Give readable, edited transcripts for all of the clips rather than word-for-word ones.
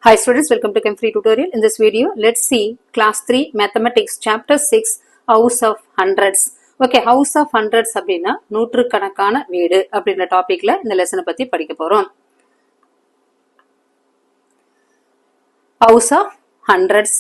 Hi students, welcome to Chem Free Tutorial. In this video, let's see class 3 mathematics chapter 6 house of hundreds. Okay, house of hundreds அப்படினா நூற்றுக்கணக்கான வீடு அப்படின்ற டாபிக்ல இந்த லெசனை பத்தி படிக்க போறோம். House of hundreds.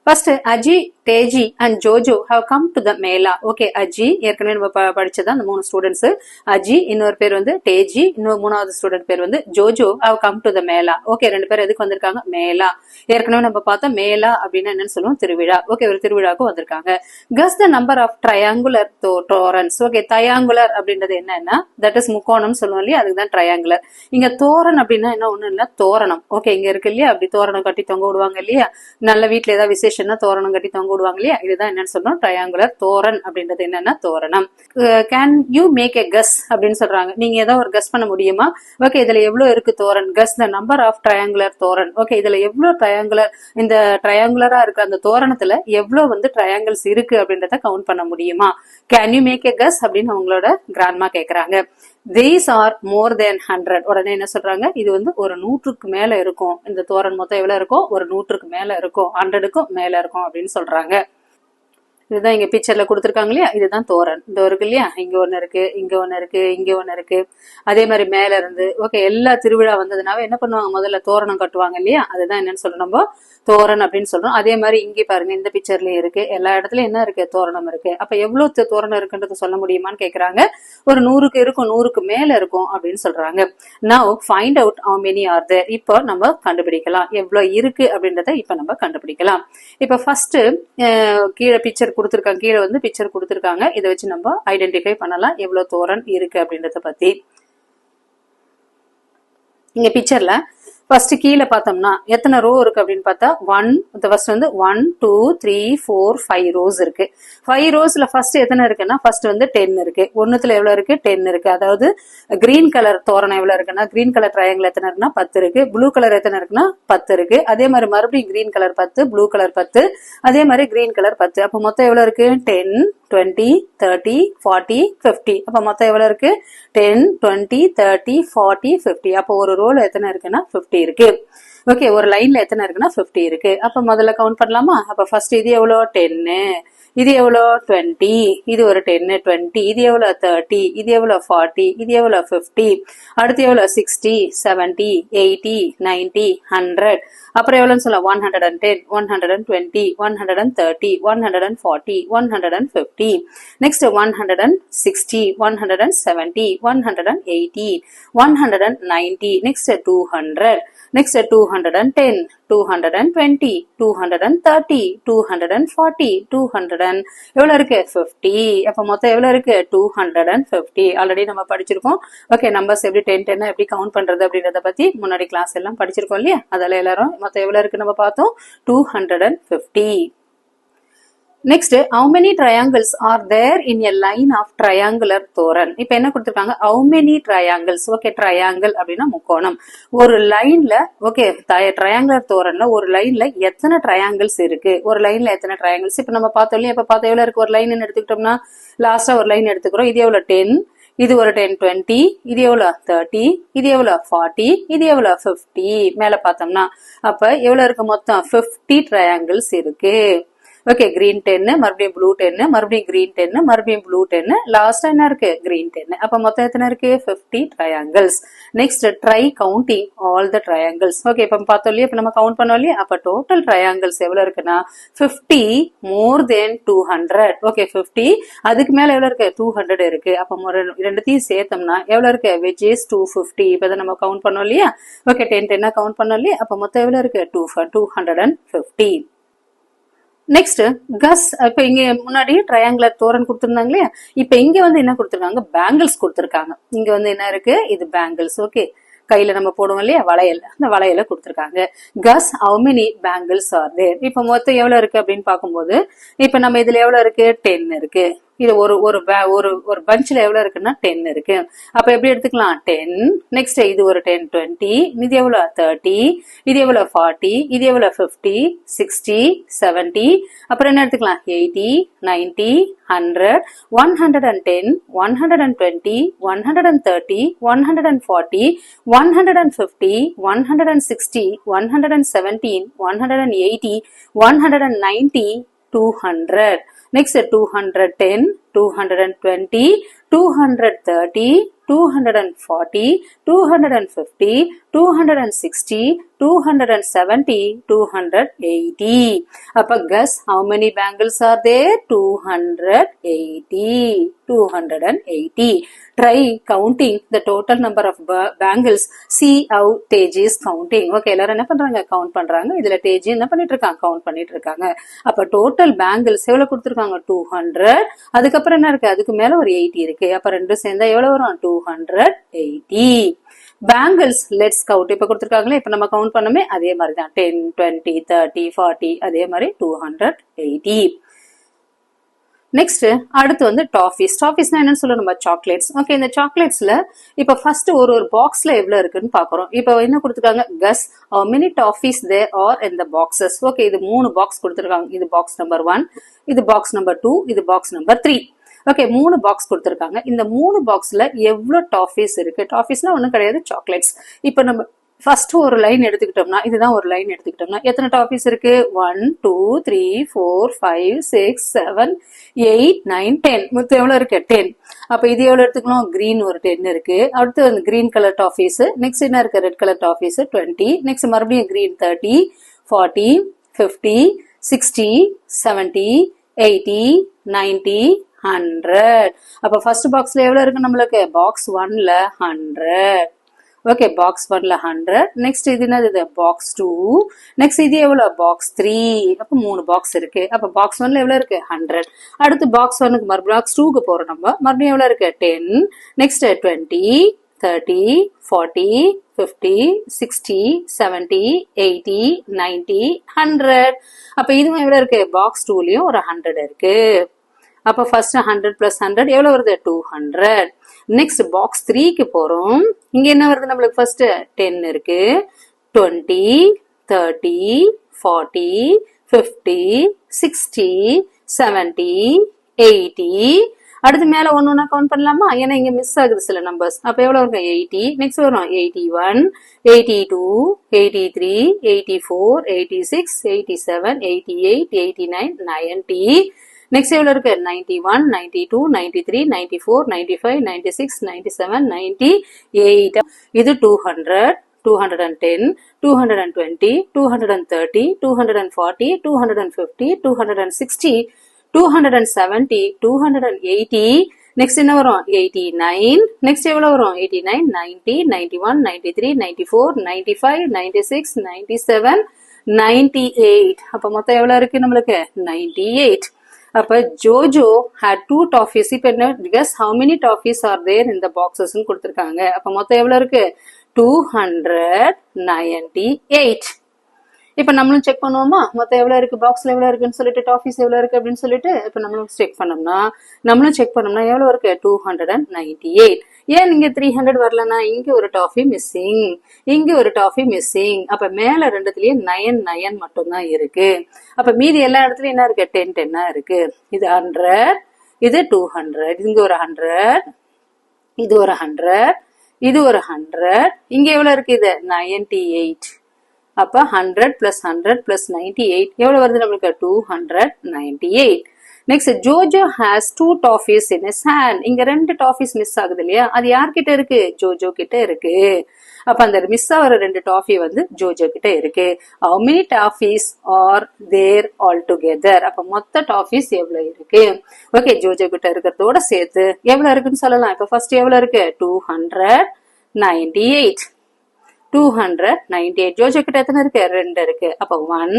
First, Aji, Teji and Jojo have come to the Mela. Okay, Aji, ஏற்கனவே நம்ம படிச்சதா அந்த மூணு ஸ்டூடண்ட்ஸ். Aji, இன்னொரு பேர் வந்து Teji, இன்னொரு மூணாவது ஸ்டூடண்ட் பேர் வந்து Jojo have come to the Mela. Okay, ரெண்டு பேர் எதுக்கு வந்திருக்காங்க? மேலா. ஏற்கனவே நம்ம பார்த்தோம் மேலா அப்படின்னா என்னன்னு சொல்லுவோம்? திருவிழா. Okay, ஒரு திருவிழாவுக்கு வந்திருக்காங்க. Guess the number of triangular torrents. Okay, triangular அப்படின்றது என்னன்னா that is முக்கோணம் சொல்லுவோம் இல்லையா, அதுதான் triangular. இங்க தோரணம் அப்படின்னா என்ன ஒண்ணு இல்ல, தோரணம். ஓகே, இங்க இருக்கு இல்லையா, அப்படி தோரணம் கட்டி தொங்க விடுவாங்க இல்லையா, நல்ல வீட்டுல ஏதாவது விசேஷம்னா தோரணம் கட்டி தொங்க விடுவாங்க இல்லையா, இதுதான் என்னன்னு சொல்றோம், ட்ரையாங்குலர் தோரண் அப்படின்றது என்னன்னா தோரணம். கேன் யூ மேக் எ கஸ் அப்படின்னு சொல்றாங்க, நீங்க ஏதாவது ஒரு கஸ் பண்ண முடியுமா? ஓகே, இதுல எவ்வளவு இருக்கு toran? Guess the number of triangular toran. Okay, இதுல எவ்வளவு ட்ரையாங்குலர், இந்த ட்ரையாங்குலரா இருக்கு அந்த தோரணத்துல எவ்வளவு வந்து ட்ரையாங்கிள்ஸ் இருக்கு அப்படின்றத கவுண்ட் பண்ண முடியுமா? கேன் யூ மேக் எ கஸ் அப்படின்னு அவங்களோட கிராண்ட்மா கேக்குறாங்க. These are more than 100. உடனே என்ன சொல்றாங்க, இது வந்து ஒரு 100க்கு மேல இருக்கும். இந்த தோரண் மொத்தம் எவ்வளவு இருக்கும்? ஒரு 100க்கு மேல இருக்கும், 100க்கும் மேல இருக்கும் அப்படின்னு சொல்றாங்க. இதுதான் இங்க பிக்சர்ல கொடுத்துருக்காங்க இல்லையா, இதுதான் தோரண். இந்த இருக்கு இல்லையா, இங்க ஒண்ணு இருக்கு, இங்க ஒண்ணு இருக்கு, இங்க ஒண்ணு இருக்கு. அதே மாதிரி மேல இருந்து ஓகே, எல்லா திருவிழா வந்ததுனாவே என்ன பண்ணுவாங்க, முதல்ல தோரணம் கட்டுவாங்க இல்லையா, அதுதான் என்னன்னு சொல்லணும், நம்ம தோரண் அப்படின்னு சொல்றோம். அதே மாதிரி இங்க பாருங்க, இந்த பிக்சர்லயும் இருக்கு, எல்லா இடத்துலயும் என்ன இருக்கு, தோரணம் இருக்கு. அப்ப எவ்வளவு தோரணம் இருக்குன்றது சொல்ல முடியுமான்னு கேக்குறாங்க. ஒரு 100க்கு இருக்கும், 100க்கு மேல இருக்கும் அப்படின்னு சொல்றாங்க. Now find out how many are there. இப்போ நம்ம கண்டுபிடிக்கலாம் எவ்வளவு இருக்கு அப்படின்றத இப்ப நம்ம கண்டுபிடிக்கலாம். இப்ப ஃபர்ஸ்ட் கீழே பிக்சர் கொடுத்திருக்காங்க, கீழே வந்து பிக்சர் கொடுத்திருக்காங்க, இதை வச்சு நம்ம ஐடென்டிஃபை பண்ணலாம் எவ்வளவு தோரண் இருக்கு அப்படின்றத பத்தி. இங்க பிக்சர்ல ஃபர்ஸ்ட் கீழே பார்த்தோம்னா எத்தனை ரோ இருக்கு அப்படின்னு பார்த்தா ஃபர்ஸ்ட் வந்து 1 2 3 4 5 ரோஸ் இருக்கு. 5 ரோஸ்ல ஃபர்ஸ்ட் எத்தனை இருக்குன்னா ஃபர்ஸ்ட் வந்து 10 இருக்கு. ஒண்ணுத்துல எவ்வளவு இருக்கு? 10 இருக்கு. அதாவது கிரீன் கலர் தோரணம் எவ்வளவு இருக்குன்னா, கிரீன் கலர் ட்ரையாங்கிள் எத்தனை இருக்குன்னா 10 இருக்கு. ப்ளூ கலர் எத்தனை இருக்குன்னா 10 இருக்கு. அதே மாதிரி மறுபடியும் கிரீன் கலர் 10, ப்ளூ கலர் 10, அதே மாதிரி கிரீன் கலர் 10. அப்ப மொத்தம் எவ்வளவு இருக்கு? 10 20 30 40 50. அப்ப மொத்தம் எவ்வளவு இருக்கு? 10 20 30 40 50. அப்ப ஒரு ரோல எத்தனை இருக்குன்னா 50 இருக்கு. ஓகே, ஒரு லைன்ல எத்தனை இருக்குன்னா 50 இருக்கு. அப்ப முதல்ல கவுண்ட் பண்ணலாமா? அப்ப ஃபர்ஸ்ட் இது எவ்வளவு? 10, இது எவ்வளோ? 20, இது ஒரு 10 20, இது எவ்வளோ? 30, இது எவ்வளோ? 40, இது எவ்வளோ? 50, அடுத்து எவ்வளோ? 60 70 80 90 100. அப்புறம் எவ்வளோன்னு சொல்ல? 110 120 130 140 150. நெக்ஸ்ட் 160 170 180 190. நெக்ஸ்ட் 200. நெக்ஸ்ட் 210 220 230 240 200. எவ்வளவு இருக்கு? 50. அப்ப மொத்தம் எவ்வளவு இருக்கு? 250. ஆல்ரெடி நம்ம படிச்சிருக்கோம். ஓகே, நம்பர்ஸ் எப்படி 10 10 எப்படி கவுண்ட் பண்றது அப்படின்றத பத்தி முன்னாடி கிளாஸ் எல்லாம் படிச்சிருக்கோம் இல்லையா, அதெல்லாம் எல்லாரும் மொத்தம் எவ்வளவு இருக்கு நம்ம பார்த்தோம், 250. Next, how many triangles are there in a line of triangular தோரண்? இப்ப என்ன கொடுத்திருக்காங்க? How many triangles? Okay, triangle அப்படின்னா முக்கோணம். ஒரு லைன்ல ஓகே, ட்ரையாங்குலர் தோரன்ல ஒரு லைன்ல எத்தனை ட்ரையாங்கிள்ஸ் இருக்கு, ஒரு லைன்ல எத்தனை ட்ரையாங்கிள்ஸ் இப்ப நம்ம பார்த்தோம் இல்லையா. இப்ப பார்த்தா எவ்வளவு இருக்கு? ஒரு லைன் எடுத்துக்கிட்டோம்னா லாஸ்டா ஒரு லைன் எடுத்துக்கிறோம். இது எவ்வளவு? 10, இது ஒரு 10 20, இது எவ்வளவு? 30, இது எவ்வளவு? 40, இது எவ்வளவு? 50. மேல பார்த்தோம்னா அப்ப எவ்வளவு இருக்கு? மொத்தம் 50 ட்ரையாங்கிள்ஸ் இருக்கு. ஓகே, கிரீன் 10, மறுபடியும் ப்ளூ 10, மறுபடியும் கிரீன் 10, மறுபடியும் ப்ளூ 10, லாஸ்டா என்ன இருக்கு? கிரீன் 10. அப்ப மொத்தம் எத்தனை இருக்கு? 50 triangles. Next try counting all the triangles. Okay, இப்ப பார்த்தோம் இல்லையா, இப்ப நம்ம கவுண்ட் பண்ணோம் இல்லையா, அப்ப டோட்டல் ட்ரையாங்கிள்ஸ் எவ்வளவு இருக்குன்னா 50 more than 200. ஓகே, 50 அதுக்கு மேல எவ்வளவு இருக்கு? 200 இருக்கு. அப்ப ரெண்டுத்தையும் சேர்த்தோம்னா எவ்வளவு இருக்கு? which is 250. இப்ப நம்ம கவுண்ட் பண்ணோம் இல்லையா. ஓகே, 10 10 கவுண்ட் பண்ணோம் இல்லையா, அப்ப மொத்தம் எவ்வளவு இருக்கு? 250. நெக்ஸ்ட் கஸ். இப்ப இங்க முன்னாடி ட்ரையாங்குலர் தோரண் கொடுத்திருந்தாங்க இல்லையா, இப்ப இங்க வந்து என்ன கொடுத்திருக்காங்க? பேங்கிள்ஸ் கொடுத்திருக்காங்க. இங்க வந்து என்ன இருக்கு? இது பேங்கிள்ஸ். ஓகே, கையில நம்ம போடுவோம் இல்லையா வளையல், அந்த வளையல கொடுத்திருக்காங்க. கஸ் how many bangles are there? இப்ப மொத்தம் எவ்வளவு இருக்கு அப்படின்னு பார்க்கும்போது இப்ப நம்ம இதுல எவ்வளவு இருக்கு? 10 இருக்கு. இது ஒரு ஒரு ஒரு பஞ்ச்ல எவ்வளவு இருக்குன்னா 10 இருக்கு. அப்ப எப்படி எடுத்துக்கலாம் 10. நெக்ஸ்ட் இது ஒரு 10 20, இது எவ்வளவு 30, இது எவ்வளவு 40, இது எவ்வளவு 50 60 70, அப்புறம் என்ன எடுத்துக்கலாம் 80 90 100 110 120 130 140 150 160 117 180 190 200. Next 210 220 230 240 250 260 270 280. அப்ப guess how many bangles are there? 280. 280. Try counting the total number of bangles. See how Teji is counting. Okay, எல்லாரும் என்ன பண்றாங்க கவுண்ட் பண்றாங்க. இதுல Teji என்ன பண்ணிட்டு இருக்காங்க கவுண்ட் பண்ணிட்டு இருக்காங்க. அப்ப டோட்டல் பேங்கிள்ஸ் எவ்வளவு கொடுத்திருக்காங்க 200. அதுக்கப்புறம் என்ன இருக்கு அதுக்கு மேல ஒரு 80 இருக்கு. அப்ப ரெண்டும் சேர்ந்தா எவ்வளவு வரும் 280. பேங்கிள்ஸ் லெட்ஸ் கவுண்ட் இப்ப கொடுத்திருக்காங்களே இப்ப நம்ம கவுண்ட் பண்ணோமே அதே மாதிரி தான் 10 20 30 40 அதே மாதிரி 280. நெக்ஸ்ட் அடுத்து வந்து டாஃபிஸ். டாஃபிஸ்னா என்னன்னு சொல்ல நம்ம சாக்லேட்ஸ். ஓகே, இந்த சாக்லேட்ஸ்ல இப்ப ஃபர்ஸ்ட் ஒரு பாக்ஸ்ல எவ்வளவு இருக்குன்னு பாக்குறோம். இப்ப என்ன கொடுத்துருக்காங்க கஸ் how many toffees there are in the boxes. Okay, இது 3 பாக்ஸ் கொடுத்துருக்காங்க. இது பாக்ஸ் நம்பர் 1, இது பாக்ஸ் நம்பர் 2, இது பாக்ஸ் நம்பர் 3. ஓகே, 3 பாக்ஸ் கொடுத்துருக்காங்க. இந்த 3 பாக்ஸ்ல எவ்வளவு டாஃபிஸ் இருக்கு. டாஃபிஸ்னா ஒண்ணும் கிடையாது சாக்லேட்ஸ். இப்ப நம்ம ஃபர்ஸ்ட் ஒரு லைன் எடுத்துக்கிட்டோம்னா இதுதான் ஒரு லைன் எடுத்துக்கிட்டோம்னா எத்தனை டாஃபிஸ் இருக்கு 1 2 3 4 5 6 7 8 9 10. மொத்தம் எவ்வளவு இருக்கு 10. அப்ப இது எவ்வளவு எடுத்துக்கணும் கிரீன் ஒரு 10 இருக்கு. அடுத்து வந்து கிரீன் கலர் டாஃபிஸ். நெக்ஸ்ட் என்ன இருக்கு ரெட் கலர் டாஃபிஸ் 20. நெக்ஸ்ட் மறுபடியும் கிரீன் 30 40 50 60 70 80 90 100. அப்ப ஃபர்ஸ்ட் பாக்ஸ்ல எவ்வளவு இருக்கு நம்மளுக்கு பாக்ஸ் 1ல 100. ஓகே, பாக்ஸ் 1ல 100. நெக்ஸ்ட் இது என்னது பாக்ஸ் 2. நெக்ஸ்ட் இது எவ்வளவு பாக்ஸ் 3. அப்ப 3 பாக்ஸ் இருக்கு. அப்ப பாக்ஸ் 1ல எவ்வளவு இருக்கு 100. அடுத்து பாக்ஸ் 1க்கு மறுபடியும் பாக்ஸ் 2க்கு போறோம் நம்ம. மறுபடியும் எவ்வளவு இருக்கு 10. நெக்ஸ்ட் 20 30 40 50 60 70 80 90 100. அப்ப இதுவும் எவ்வளவு இருக்கு பாக்ஸ் 2லயும் ஒரு 100 இருக்கு. அப்ப ஃபர்ஸ்ட் 100 plus 100 எவ்வளவு வருது 200. நெக்ஸ்ட் பாக்ஸ் 3க்கு போறோம். இங்க என்ன வருது நம்மளுக்கு ஃபர்ஸ்ட் 10 இருக்கு. 20 30 40 50 60 70 80. அடுத்து மேல ஒன்னொன்னா கவுண்ட் பண்ணலாமா ஏன்னா இங்க மிஸ் ஆகுது சில நம்பர்ஸ். அப்ப எவ்வளவு இருக்கும் 80. நெக்ஸ்ட் வரும் 81 82 83 84 86 87 88 89 90. நெக்ஸ்ட் எவ்வளவு இருக்கு 91 92 93 94 95 96 97 98. இது 200 210 220 230 240 250 260 270 280. நெக்ஸ்ட் என்ன வரும் 89. நெக்ஸ்ட் எவ்வளவு வரும் 89 90 91 93 94 95 96 97 98. அப்ப மொத்தம் எவ்வளவு இருக்கு நம்மளுக்கு 98. அப்ப ஜோஜோ had 2 toffees. இப்ப என்ன guess how many toffees are there in the boxes ன்னு கொடுத்திருக்காங்க. அப்ப மொத்தம் எவ்வளவு இருக்கு 298. இப்ப நம்மளும் செக் பண்ணுவோமா மொத்தம் எவ்வளவு இருக்கு பாக்ஸ்ல எவ்வளவு இருக்குன்னு சொல்லிட்டு டாஃபிஸ் எவ்வளவு இருக்கு அப்படின்னு சொல்லிட்டு இப்ப நம்மளும் செக் பண்ணோம்னா எவ்வளவு இருக்கு 298. ஏன் இங்க 300 வரலன்னா இங்க ஒரு டாஃபி மிஸ்ஸிங் இங்க ஒரு டாஃபி மிஸ்ஸிங். அப்ப மேல ரெண்டுலயே 9 மட்டும் தான் இருக்கு. அப்ப மீதி எல்லா இடத்துலயும் என்ன இருக்கு 10 10 இருக்கு. இது 100 இது 200 இங்க ஒரு 100 இது ஒரு 100 இது ஒரு 100. இங்க எவ்வளவு இருக்கு இது 98. அப்ப 100 plus 100 plus 98 எவ்வளவு வருது நம்மளுக்கு 298. Next Jojo has 2 toffees in his hand. இங்க 2 toffees மிஸ் ஆகுது இல்லையா அது யார்கிட்ட இருக்கு ஜோஜோ கிட்ட இருக்கு. அப்ப அந்த மிஸ் ஆகிற 2 டாஃபி வந்து ஜோஜோ கிட்ட இருக்கு. how many toffees are there all together. அப்ப மொத்த டாஃபிஸ் எவ்வளவு இருக்கு. ஓகே, ஜோஜோ கிட்ட இருக்கிறதோட சேர்த்து எவ்வளவு இருக்குன்னு சொல்லலாம். இப்ப ஃபர்ஸ்ட் எவ்வளவு இருக்கு 298. 298 ஜோஜோ கிட்ட எத்தனை இருக்கு 2 இருக்கு. அப்ப 1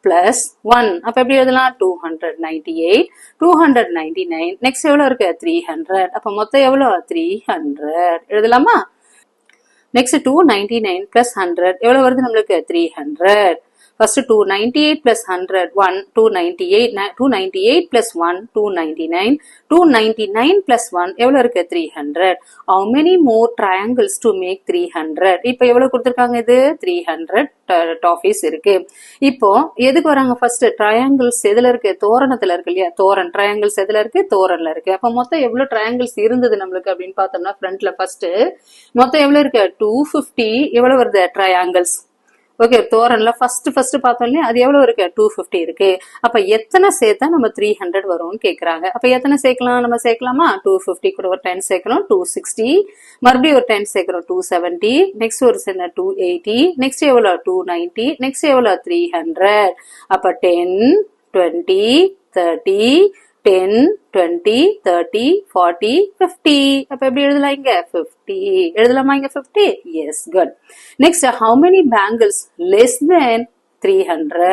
plus 1 அப்ப எப்படி எழுதலாம் 298 299. நெக்ஸ்ட் எவ்வளவு இருக்கு 300. அப்ப மொத்தம் எவ்வளவு 300 எழுதலாமா. நெக்ஸ்ட் 299 plus 100 எவ்வளவு வருது நம்மளுக்கு 300. ஃபர்ஸ்ட் 298 plus 100 1 298 298 plus 1 299 299 plus 1 எவ்வளவு இருக்கு 300. How many more triangles to make 300? இப்போ எவ்வளவு கொடுத்திருக்காங்க இது 300 டாஃபீஸ் இருக்கு. இப்போ எதுக்கு வராங்க ஃபர்ஸ்ட் ட்ரையாங்கிள்ஸ் எதுல இருக்கு தோரணத்துல இருக்கு இல்லையா தோரன் ட்ரையாங்கிள்ஸ் எதுல இருக்கு தோரன்ல இருக்கு. அப்ப மொத்தம் எவ்வளவு ட்ரையாங்கிள்ஸ் இருந்தது நம்மளுக்கு அப்படின்னு பார்த்தோம்னா ஃப்ரண்ட்ல ஃபர்ஸ்ட் மொத்தம் எவ்வளவு இருக்கு 250 எவ்வளவு வருது ட்ரையாங்கிள்ஸ். ஓகே தோரன்ல ஃபர்ஸ்ட் பார்த்தோம்னா அது எவ்வளவு இருக்கு 250 இருக்கு. அப்ப எத்தனை சேர்த்தா நம்ம 300 வரும்னு கேக்குறாங்க. அப்ப எத்தனை சேர்க்கலாம் நம்ம சேர்க்கலாமா 250 கூட ஒரு 10 சேர்க்கணும் 260 மறுபடியும் ஒரு 10 சேர்க்கிறோம் 270 நெக்ஸ்ட் ஒரு 280 நெக்ஸ்ட் எவ்வளவு 290 நெக்ஸ்ட் எவ்வளவு 300. அப்ப 10 20 30 10 20 30 40 50. அப்ப எப்படி எழுதலாம் இங்க 50 எழுதலாமா இங்க 50. yes good. next how many bangles less than 300?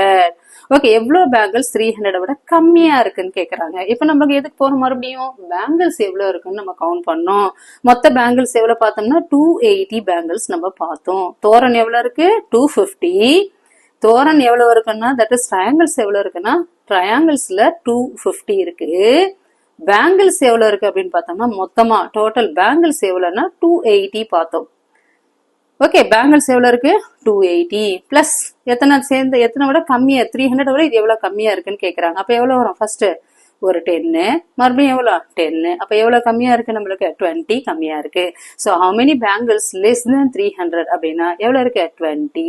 Okay எவ்வளவு பேங்கிள்ஸ் 300 விட கம்மியா இருக்குன்னு கேக்குறாங்க. இப்ப நமக்கு எதுக்கு போறோம் மறுபடியும் பேங்கிள்ஸ் எவ்வளவு இருக்குன்னு நம்ம கவுண்ட் பண்ணோம். மொத்த பேங்கிள்ஸ் எவ்வளவு பார்த்தோம்னா 280 பேங்கிள்ஸ் நம்ம பார்த்தோம். தோரன் எவ்வளவு இருக்கு 250. தோரன் எவ்வளவு இருக்குன்னா தட் இஸ் ட்ரையாங்கிள்ஸ் எவ்வளவு இருக்குன்னா ட்ரையாங்கிள்ஸ்ல 250 இருக்கு. பேங்கிள்ஸ் எவ்வளவு இருக்கு அப்படின்னு பார்த்தோம்னா மொத்தமா டோட்டல் பேங்கிள்ஸ் எவ்வளவுன்னா 280 பார்த்தோம். ஓகே பேங்கிள்ஸ் எவ்வளவு இருக்கு 280 பிளஸ் எத்தனை சேர்ந்து எத்தனை விட கம்மியா 300 விட இது எவ்வளவு கம்மியா இருக்குன்னு கேக்குறாங்க. அப்ப எவ்வளவு வரும் ஃபர்ஸ்ட் ஒரு 10 மறுபடியும் எவ்வளவு 10 அப்ப எவ்வளவு கம்மியா இருக்கு நம்மளுக்கு 20 கம்மியா இருக்கு. So how many bangles less than 300 அப்படின்னா எவ்வளவு இருக்கு 20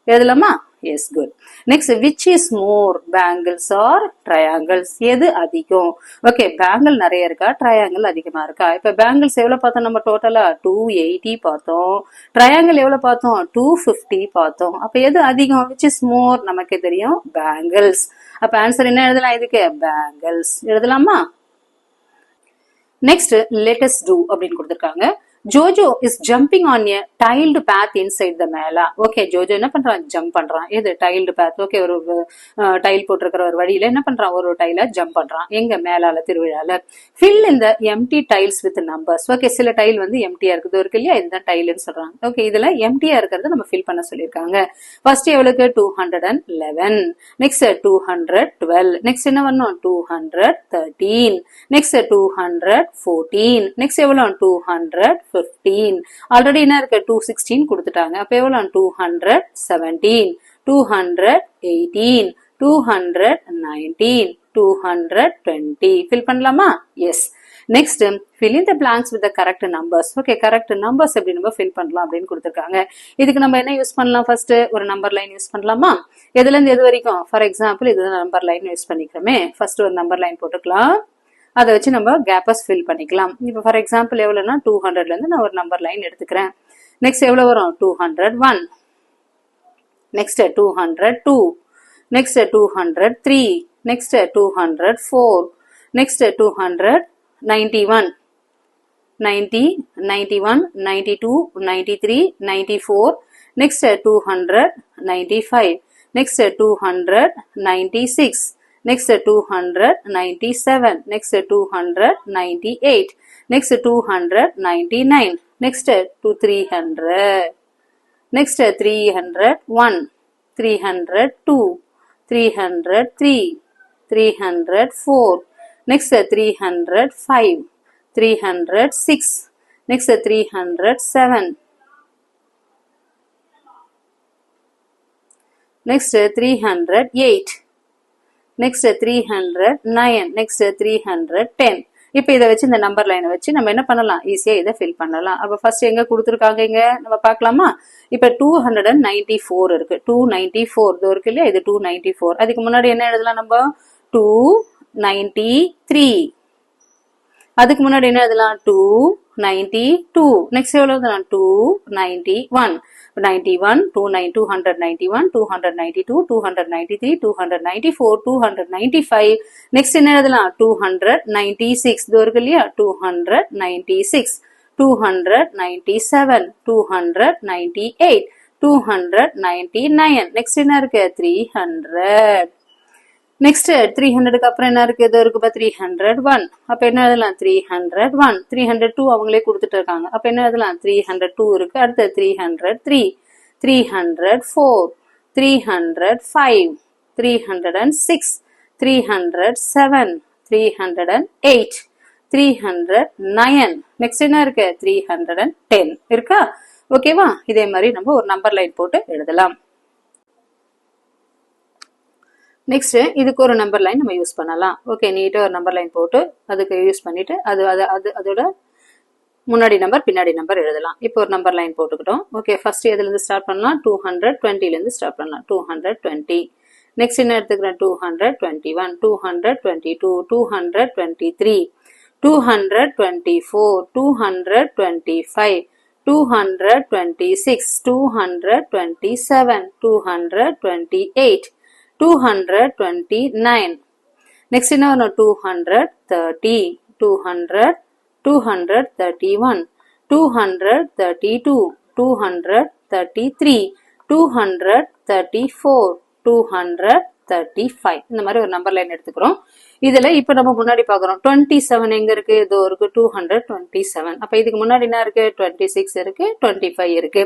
எழுதலாமா yes good. next which is more bangles or triangles எது அதிகம். ஓகே பேங்கிள் நிறைய இருக்கா ட்ரையாங்கிள் அதிகமா இருக்கா. இப்ப பேங்கிள்ஸ் எவ்வளவு பார்த்தோம் நம்ம டோட்டலா 280 பார்த்தோம். ட்ரையாங்கிள் எவ்வளவு பார்த்தோம் 250 பார்த்தோம். அப்ப எது அதிகம் which is more நமக்கு தெரியும் பேங்கிள்ஸ். அப்ப ஆன்சர் என்ன எழுதலாம் இதுக்கு பேங்கிள்ஸ் எழுதலாமா. நெக்ஸ்ட் let us do அப்படின்னு கொடுத்திருக்காங்க. Jojo is jumping on a tiled path inside the mela. Okay Jojo என்ன பண்றான் ஜம்ப் பண்றான். எது டைல்டு பேத். ஓகே ஒரு டைல் போட்டிருக்கிற ஒரு வழியில என்ன பண்றான் ஒரு டைல ஜம்ப் பண்றான் எங்க மேலால திருவிழால. ஃபில் இந்த empty tiles with numbers. Okay சில டைல் வந்து எம்டியா இருக்குது இருக்கு இல்லையா இதுதான் டைல்னு சொல்றாங்க. ஓகே இதுல எம்டியா இருக்கிறத நம்ம ஃபில் பண்ண சொல்லியிருக்காங்க. ஃபர்ஸ்ட் எவ்வளவுக்கு 211 நெக்ஸ்ட் 212 நெக்ஸ்ட் என்ன வரணும் 213 நெக்ஸ்ட் 214 நெக்ஸ்ட் எவ்வளவு 215 ஆல்ரெடி என்ன இருக்கு 216 கொடுத்துட்டாங்க. அப்ப எவ்வளவு 217 218 219 220 ஃபில் பண்ணலாமா yes. Next fill in the blanks with the correct numbers. Okay correct numbers எப்படி நம்ம ஃபில் பண்ணலாம் அப்படின்னு கொடுத்திருக்காங்க. இதுக்கு நம்ம என்ன யூஸ் பண்ணலாம் ஃபர்ஸ்ட் ஒரு நம்பர் லைன் யூஸ் பண்ணலாமா. எதுல இருந்து எது வரைக்கும் ஃபார் எக்ஸாம்பிள் இதுதான் நம்பர் லைன் யூஸ் பண்ணிக்கிறோமே. ஃபர்ஸ்ட் ஒரு நம்பர் லைன் போட்டுக்கலாம். அதை வச்சு நம்ம கேப்பஸ் ஃபில் பண்ணிக்கலாம். இப்போ ஃபார் எக்ஸாம்பிள் எவ்வளவுனா 200ல இருந்து நான் ஒரு நம்பர் லைன் எடுத்துக்கிறேன். நெக்ஸ்ட் எவ்வளவு வரும் 201 next 202 next 203 next 204 next 291 90 91 92 93 94 next 295 next 296 next 297 next 298 next 299 next to 300 next 301 302 303 304 next 305 306 next 307 next 308 next 309 next 310. இப்ப இதை வச்சு இந்த நம்பர் லைனை வச்சு நம்ம என்ன பண்ணலாம் ஈஸியா இதை ஃபில் பண்ணலாம். அப்ப ஃபர்ஸ்ட் எங்க கொடுத்துருக்காங்க இங்க நம்ம பார்க்கலாமா. இப்ப 294 இருக்கு 294 இது இருக்கு இல்லையா இது 294. அதுக்கு முன்னாடி என்ன எழுதலாம் நம்ம 293. அதுக்கு முன்னாடி என்ன எழுதலாம் 292. நெக்ஸ்ட் எவ்வளவு எழுதலாம் 291 91 291 292 293 294 295. நெக்ஸ்ட் என்ன எழுதலாம் 296 இது இருக்கு இல்லையா 296 297 298 299. நெக்ஸ்ட் என்ன இருக்கு 300. நெக்ஸ்ட் 300க்கு அப்புறம் என்ன இருக்கு இது இருக்கு 301. அப்ப என்ன எழுதலாம் 301 302 அவங்களே கொடுத்துட்டு இருக்காங்க. அப்ப என்ன எழுதலாம் 302 இருக்கு. அடுத்து 303 304 305, 306, 307, 308, 309. நெக்ஸ்ட் என்ன இருக்கு? 310 இருக்கா? ஓகேவா? இதே மாதிரி நம்ம ஒரு நம்பர் லைன் போட்டு எழுதலாம். நெக்ஸ்ட் இதுக்கு ஒரு நம்பர் லைன் நம்ம யூஸ் பண்ணலாம். ஓகே, நீட்டா ஒரு நம்பர் லைன் போட்டு அதுக்கு யூஸ் பண்ணிட்டு அதோட முன்னாடி நம்பர் பின்னாடி நம்பர் எழுதலாம். இப்போ ஒரு நம்பர் லைன் போட்டுக்கிட்டோம். ஓகே, ஃபர்ஸ்ட் எதுல இருந்து ஸ்டார்ட் பண்ணலாம்? 220ல இருந்து ஸ்டார்ட் பண்ணலாம். 220. நெக்ஸ்ட் என்ன எடுத்துக்கிறேன்? 221, 222, 223, 224, 225, 226, 227, 228, 229. Next என்ன வரும்? 230, 200, 231, 232, 233, 234, 235. இந்த மாதிரி ஒரு நம்பர் லைன் எடுத்துக்கிறோம். இதுல இப்ப நம்ம முன்னாடி பாக்குறோம் 27 எங்க இருக்கு? இதோ இருக்கு 227. அப்ப இதுக்கு முன்னாடி என்ன இருக்கு? 26 இருக்கு, 25 இருக்கு.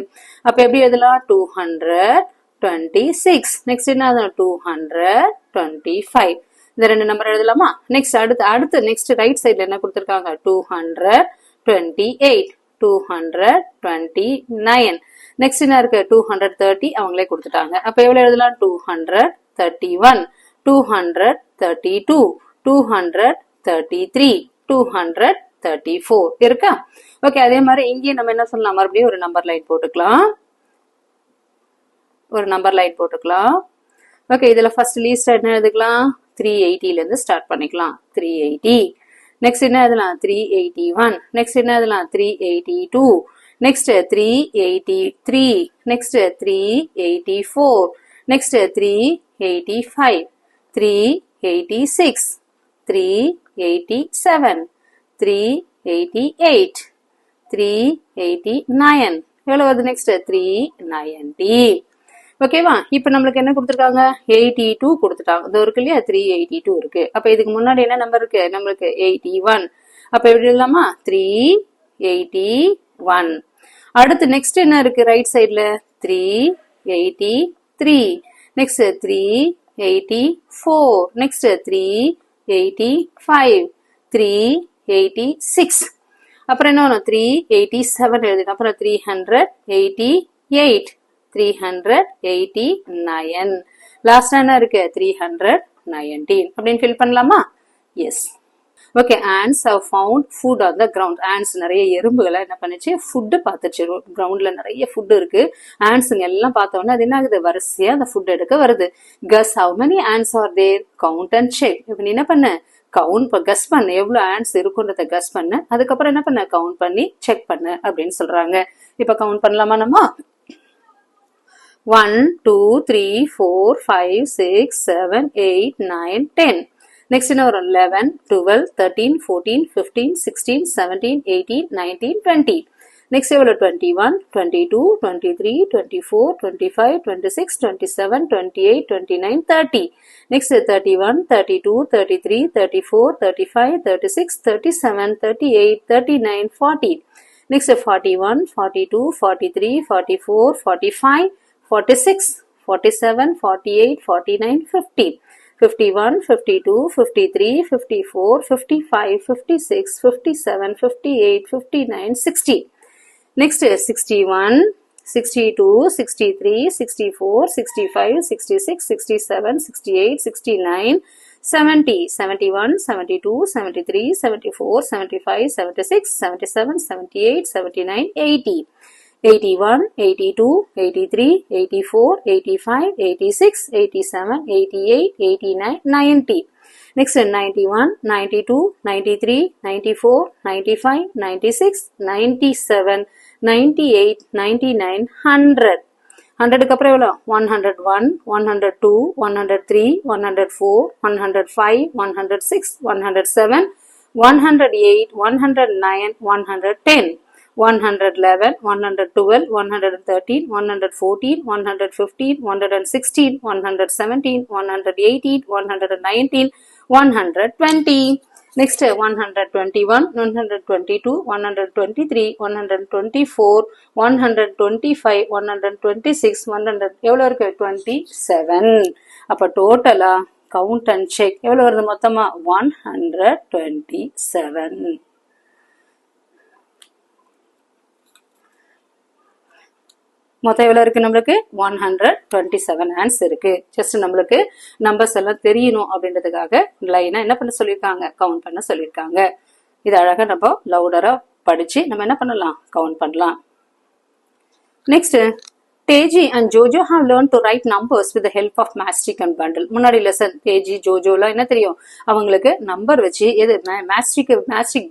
அப்ப எப்படி எழுதலாம்? 226. நெக்ஸ்ட் என்ன? 225. இந்த ரெண்டு நம்பர் எழுதலாமா? நெக்ஸ்ட் அடுத்து நெக்ஸ்ட் ரைட் சைடுல என்ன கொடுத்திருக்காங்க? 228, 229. நெக்ஸ்ட் என்ன இருக்கு? 230. அவங்களே கொடுத்துட்டாங்க. அப்ப எவ்வளவு எழுதலாம்? 231, 232, 233, 234 இருக்கா? ஓகே, அதே மாதிரி இங்கேயும் நம்ம என்ன சொல்லலாம்? மறுபடியும் ஒரு நம்பர் லைன் போட்டுக்கலாம். ஓகே, இதுல ஃபர்ஸ்ட் லீஸ்ட் என்ன எழுதுக்கலாம்? 380ல இருந்து ஸ்டார்ட் பண்ணிக்கலாம். 380. நெக்ஸ்ட் என்ன எழுதலாம்? 381. நெக்ஸ்ட் என்ன எழுதலாம்? 382. நெக்ஸ்ட் 383. நெக்ஸ்ட் 384. நெக்ஸ்ட் 385, 386, 387, 388, 389. எவ்வளவு வருது? நெக்ஸ்ட் 390. ஓகேவா? இப்ப நம்மளுக்கு என்ன கொடுத்துருக்காங்க? 82 கொடுத்துட்டாங்க. இது இருக்கு இல்லையா? 382 இருக்கு. அப்ப இதுக்கு முன்னாடி என்ன நம்பர் இருக்கு? நம்மளுக்கு 81. அப்ப எப்படி எழுதலாமா? 381. அடுத்து நெக்ஸ்ட் என்ன இருக்கு? ரைட் சைட்ல 383. நெக்ஸ்ட் 384. நெக்ஸ்ட் 385, 386. அப்புறம் என்ன வரும்? 387 எழுதிடும். அப்புறம் 388, 389. லாஸ்ட் என்ன இருக்கு? 319 அப்படின்னு ஃபில் பண்ணலாமா? Yes. Okay, ants have found food on the ground. ants நிறைய எறும்புகளை என்ன பண்ணுச்சு? ஃபுட்டு பார்த்துச்சு. கிரவுண்ட்ல நிறைய ஃபுட் இருக்கு. ஆண்ட்ஸுங்க எல்லாம் பார்த்தோன்னா அது என்ன ஆகுது? வரிசையா அந்த ஃபுட் எடுக்க வருது. கஸ் how many ants are there? count and check. இப்ப நீ என்ன பண்ண? கவுண்ட் கஸ் பண்ண, எவ்வளவு ஆண்ட்ஸ் இருக்குன்றத கஸ் பண்ண, அதுக்கப்புறம் என்ன பண்ண? கவுண்ட் பண்ணி செக் பண்ண அப்படின்னு சொல்றாங்க. இப்ப கவுண்ட் பண்ணலாமா நம்ம? 1, 2, 3, 4, 5, 6, 7, 8, 9, 10. Next என்ன வரும்? 11, 12, 13, 14, 15, 16, 17, 18, 19, 20. Next எவ்வளவு? 21, 22, 23, 24, 25, 26, 27, 28, 29, 30. Next 31, 32, 33, 34, 35, 36, 37, 38, 39, 40. Next 41, 42, 43, 44, 45, 46, 47, 48, 49, 50. 51, 52, 53, 54, 55, 56, 57, 58, 59, 60. Next 61, 62, 63, 64, 65, 66, 67, 68, 69, 70, 71, 72, 73, 74, 75, 76, 77, 78, 79, 80. 81, 82, 83, 84, 85, 86, 87, 88, 89, 90. Next 91, 92, 93, 94, 95, 96, 97, 98, 99, 100. 100க்கு அப்புறம் எவ்வளோ? 101, 102, 103, 104, 105, 106, 107, 108, 109, 110. 111, 112, 113, 114, 115, 116, 117, 118, 119, 120. Next 121, 122, 123, 124, 125, 126, 100 எவ்வளவு இருக்கு 27. அப்ப டோட்டலா கவுண்ட் அண்ட் செக் எவ்வளவு வருது மொத்தமா 127. மொத்தம் எவ்வளவு இருக்கு நம்மளுக்கு 127 ஆன்சர் இருக்கு. ஜஸ்ட் நம்மளுக்கு நம்பர்ஸ் எல்லாம் தெரியணும் அப்படின்றதுக்காக லைனா என்ன பண்ண சொல்லியிருக்காங்க கவுண்ட் பண்ண சொல்லியிருக்காங்க. இது அழகா நம்ம லவுடரா படிச்சு நம்ம என்ன பண்ணலாம் கவுண்ட் பண்ணலாம். Next Teji and Jojo have learned to write numbers with the help of mastic and bundle. முன்னாடி லெசன் Teji ஜோஜோலாம் என்ன தெரியும் அவங்களுக்கு நம்பர் வச்சு எது mastic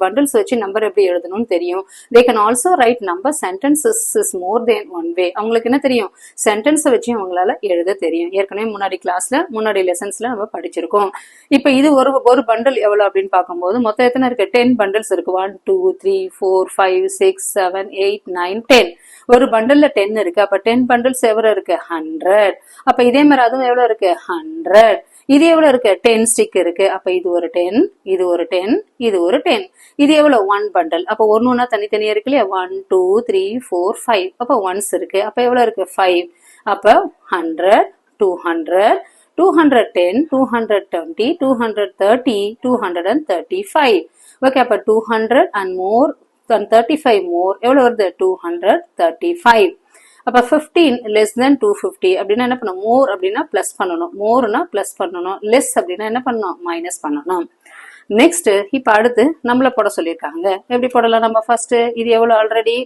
bundles வச்சு நம்பர் எப்படி எழுதணும்னு தெரியும். They can also write number sentences is more than one way. அவங்களுக்கு என்ன தெரியும் சென்டென்ஸை வச்சு அவங்களால எழுத தெரியும். ஏற்கனவே முன்னாடி கிளாஸ்ல முன்னாடி லெசன்ஸ்ல நம்ம படிச்சிருக்கோம். இப்ப இது ஒரு பண்டில் எவ்வளவு அப்படின்னு பார்க்கும்போது மொத்தம் எத்தனை இருக்கு 10 பண்டில்ஸ் இருக்கு. 1 2 3 4 5 6 7 8 9 10. ஒரு பண்டல்ல 10 இருக்கு. அப்ப 10 பண்டில்ஸ் எவ்வளவு இருக்கு 100. அப்ப இதே மாதிரி அதுவும் எவ்வளவு இருக்கு 100. இது எவ்வளவு இருக்கு 10 ஸ்டிக் இருக்கு. அப்ப இது ஒரு 10, இது ஒரு 10, இது ஒரு 10. இது எவ்வளவு 1 பண்டல். அப்ப ஒன்னொன்னா தனித்தனியா இருக்கு இல்லையா 1 2 3 4 5. அப்ப ஒன்ஸ் இருக்கு. அப்ப எவ்வளவு இருக்கு 5. அப்ப 100 200 210 220 230 235. ஓகே அப்ப 200 and more 35 more எவ்வளவு வருது 235. அப்ப 15 less than 250 அப்படின்னா என்ன பண்ணணும் மோர் அப்படின்னா பிளஸ் பண்ணணும். மோர்னா பிளஸ் பண்ணணும். லெஸ் அப்படின்னா என்ன பண்ணணும் மைனஸ் பண்ணணும். நெக்ஸ்ட் இப்ப அடுத்து நம்மள போட சொல்லியிருக்காங்க. எப்படி போடலாம் நம்ம ஃபர்ஸ்ட் இது எவ்வளவு ஆல்ரெடி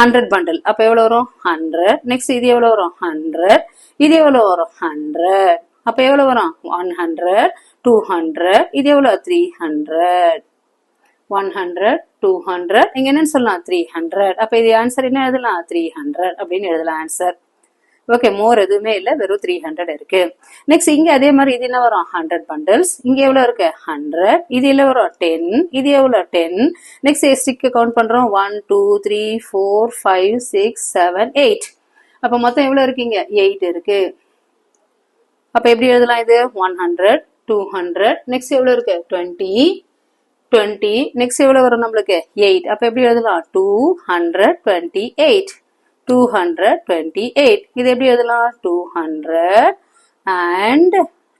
100 பண்டில். அப்ப எவ்வளவு வரும் 100. நெக்ஸ்ட் இது எவ்வளவு வரும் 100. இது எவ்வளவு வரும் 100. அப்ப எவ்வளவு வரும் 100 200. இது எவ்வளவு 300 100 200. இங்க என்னன்னு சொல்லலாம் 300. அப்ப இது ஆன்சர் என்ன எழுதலாம் 300 அப்படின்னு எழுதலாம் ஆன்சர். ஓகே மோர் எதுவுமே இல்ல வெறும் 300 இருக்கு. நெக்ஸ்ட் இங்க அதே மாதிரி இது என்ன வரும் 100 பண்டில்ஸ். இங்க எவ்வளவு இருக்கு 100. இது எவ்வளவு வரும் 10. இது எவ்வளவு 10. நெக்ஸ்ட் ஸ்டிக் கவுண்ட் பண்றோம் 1 2 3 4 5 6 7 8. அப்ப மொத்தம் எவ்வளவு இருக்கு இங்க 8 இருக்கு. அப்ப எப்படி எழுதலாம் இது 100 200. நெக்ஸ்ட் எவ்வளவு இருக்கு 20 நெக்ஸ்ட் எவ்வளவு வரும் நம்மளுக்கு 8. அப்ப எப்படி எழுதலாம் 228 228. இது எப்படி எழுதலாம் 200 and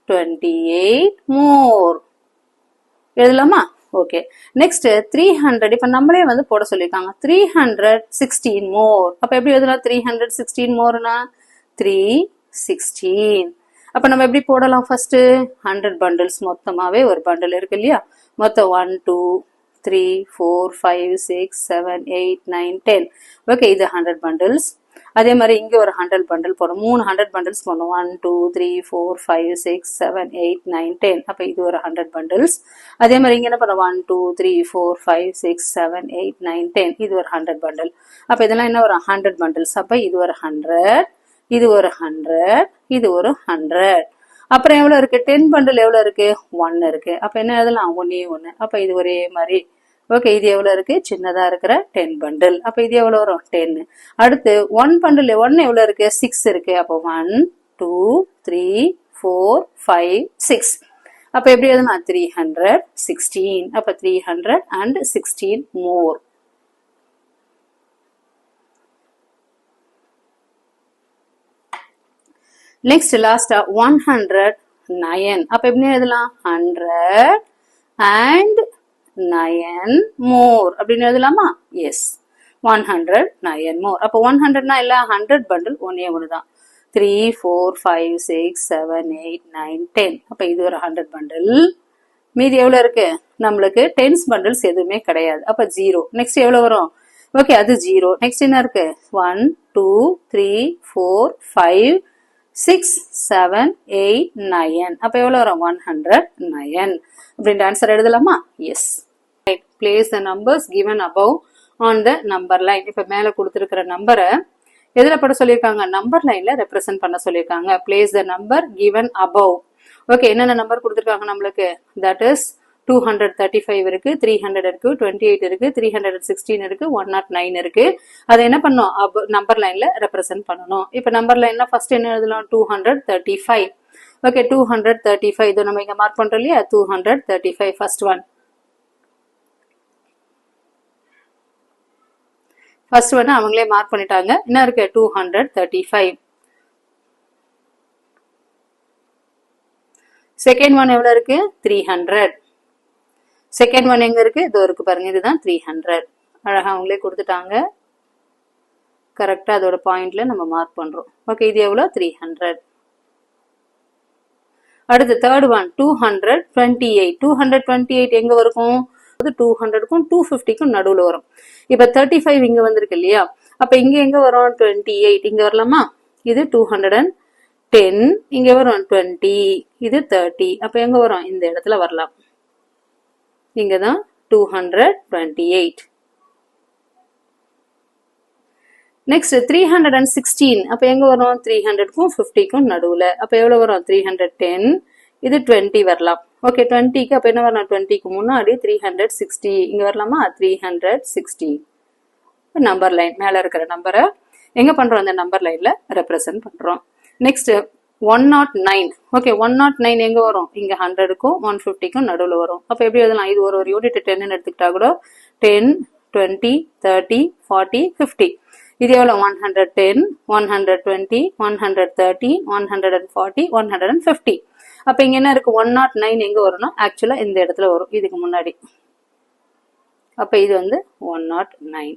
28 more எழுதலாமா. Okay next 300. இப்ப நம்மளே வந்து போட சொல்லிருக்காங்க 316 more. அப்ப எப்படி எழுதலாம் 316 மோர்னா 316. அப்ப நம்ம எப்படி போடலாம் ஃபர்ஸ்ட் 100 பண்டில்ஸ் மொத்தமாவே ஒரு பண்டில் இருக்கு இல்லையா மொத்தம் 1 2 3 4 5 6 7 8 9 10. ஓகே இது 100 பண்டில்ஸ். அதே மாதிரி இங்க ஒரு 100 பண்டில் போடும். 300 பண்டில்ஸ் போடணும் 1 2 3 4 5 6 7 8 9 10. அப்ப இது ஒரு 100 பண்டில்ஸ். அதே மாதிரி இங்க என்ன பண்ண 1 2 3 4 5 6 7 8 9 10. இது ஒரு 100 பண்டில். அப்ப இதெல்லாம் என்ன ஒரு 100 பண்டில்ஸ். அப்ப இது ஒரு 100 இது ஒரு 100 இது ஒரு 100. அப்புறம் எவ்வளவு இருக்கு 10 பண்டில் எவ்வளவு இருக்கு 1 இருக்கு. அப்ப என்ன எழுதலாம் 1 1. அப்ப இது ஒரே மாதிரி. ஓகே இது எவ்வளவு இருக்கு சின்னதா இருக்கிற 10 பண்டில். அப்ப இது எவ்வளவு வரும் 10. அடுத்து 1 பண்டில் 1 எவ்வளவு இருக்கு 6 இருக்கு. அப்போ 1 2 3 4 5 6. அப்ப எப்படி எழுதலாம் 316. அப்ப 316 more. நெக்ஸ்ட் லாஸ்டா 109. அப்ப எப்படி எழுதலாம் 100 and 9 more அப்படின்னு எழுதலாமா. Yes 109 more. அப்ப 100னா இல்ல 100 பண்டில் ஒன்னே ஒண்ணுதான் 3 4 5 6 7 8 9 10. அப்ப இது ஒரு 100 பண்டில். மீதி எவ்வளவு இருக்கு நம்மளுக்கு 10 பண்டில்ஸ் எதுவுமே கிடையாது. அப்ப 0. நெக்ஸ்ட் எவ்வளவு வரும் ஓகே அது 0. நெக்ஸ்ட் என்ன இருக்கு 1 2 3 4 5 6 7 8 9. அப்ப எவ்வளவு வரும் 109 அப்படின்ற ஆன்சர் எழுதலாமா. Yes place the numbers given above on the number line. இப்ப மேல கொடுத்திருக்கிற நம்பரை எதுல போட சொல்லியிருக்காங்க நம்பர் லைன்ல ரெப்ரசென்ட் பண்ண சொல்லியிருக்காங்க. place the number given above. Okay என்னென்ன நம்பர் கொடுத்திருக்காங்க நம்மளுக்கு that is 235 இருக்கு 300 இருக்கு 28 இருக்கு 316 இருக்கு 109 இருக்கு. அதை என்ன பண்ணணும் நம்பர் லைன்ல ரெப்ரசென்ட் பண்ணணும். இப்ப நம்பர் லைன்ல ஃபர்ஸ்ட் என்ன எழுதலாம் 235. ஓகே 235 இது நம்ம இங்க மார்க் பண்றோம் இல்லையா 235 ஃபர்ஸ்ட் ஒன் ஃபர்ஸ்ட் ஒன்று அவங்களே மார்க் பண்ணிட்டாங்க. என்ன இருக்கு 235. செகண்ட் ஒன் எவ்வளவு இருக்கு 300. செகண்ட் ஒன் எங்க இருக்கு இதோ இருக்கு பாருங்க, இதுதான் 300. அழகா அவங்களே கொடுத்துட்டாங்க. கரெக்டா அதோட பாயிண்ட்ல நம்ம மார்க் பண்றோம். ஓகே, இது எவ்வளவு 300. அடுத்து தேர்ட் ஒன் 228. 228 எங்க வரும் 200க்கும் 250க்கும் நடுவுல வரும். இப்ப 35 இங்க வந்திருக்கு இல்லையா, அப்ப இங்க எங்க வரும் 28 இங்க வரலாமா. இது 210, இங்க வரும் 20, இது 30. அப்ப எங்க வரும் இந்த இடத்துல வரலாம். இங்கதான் 228. நெக்ஸ்ட் 316. அப்ப எங்க வரும் 300க்கும் 50க்கும் நடுவுல. அப்ப எவ்வளவு வரும் 310, இது 20 வரலாம். ஓகே, 20க்கு அப்ப என்ன வரலாம் 20க்கு முன்னாடி 360 இங்க வரலாமா 360. நம்பர் லைன் மேல இருக்கிற நம்பரை எங்க பண்றோம் அந்த நம்பர் லைன்ல ரெப்ரசன்ட் பண்றோம். நெக்ஸ்ட் 109. ஓகே, 109 எங்க வரும் இங்க 100க்கும் 150க்கும் நடுவுல வரும். அப்ப எப்படி எழுதலாம், இது ஒரு யூனிட் 10 எடுத்துக்கிட்டா கூட 10, 20, 30, 40, 50. இது எவ்வளவு 110, 120, 130, 140, 150. அப்ப இங்க என்ன இருக்கு 109 எங்க வரும்னா ஆக்சுவலா இந்த இடத்துல வரும் இதுக்கு முன்னாடி. அப்ப இது வந்து 109.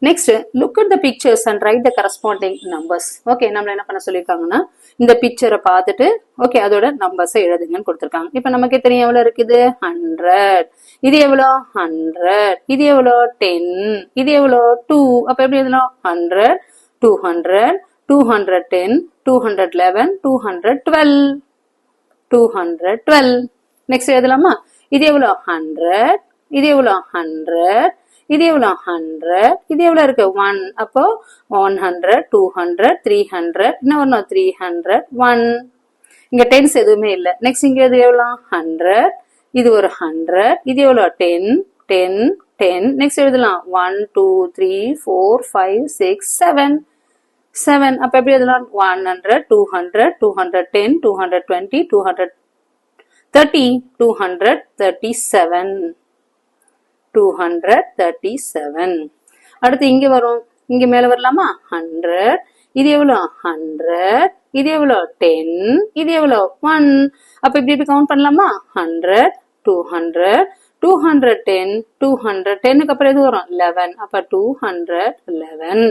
Next, look at the pictures and write the corresponding numbers. Okay, நம்மள என்ன பண்ண சொல்லிருக்காங்கன்னா இந்த பிக்சரை பார்த்துட்டு ஓகே அதோட நம்பர்ஸ் எழுதுங்கன்னு கொடுத்திருக்காங்க. இப்ப நமக்கு தெரியும் எவ்வளவு இருக்குது 100. இது எவ்வளவு 100. இது எவ்வளவு 10. இது எவ்வளவு 2. அப்ப எப்படி எழுதலாம் 100, 200, 210, 211, 212, 212. நெக்ஸ்ட் எழுதலாமா, இது எவ்வளவு 100. இது எவ்வளவு 100. இது எவ்வளவு 100. இது எவ்வளவு இருக்கு 1. அப்போ 100, 200, 300, என்ன வரணும் 300, 1. இங்க டென்ஸ் எதுவுமே இல்ல. நெக்ஸ்ட் இங்க இது எவ்வளவு 100. இது ஒரு 100. இது எவ்வளவு 10, 10, 10. நெக்ஸ்ட் எழுதலாம் 1, 2, 3, 4, 5, 6, 7, 7. அப்ப எப்படி எழுதலாம் 100, 200, 210, 220, 230, 237. 237. அடுத்து இங்க வரும், இங்க மேல வரலாமா 100. இது எவ்வளவு 100. இது எவ்வளவு 10. இது எவ்வளவு 1. அப்ப இப்படி கவுண்ட் பண்ணலாமா 100, 200, 210, 210க்கு அப்புறம் எது வரும் 11. அப்ப 211.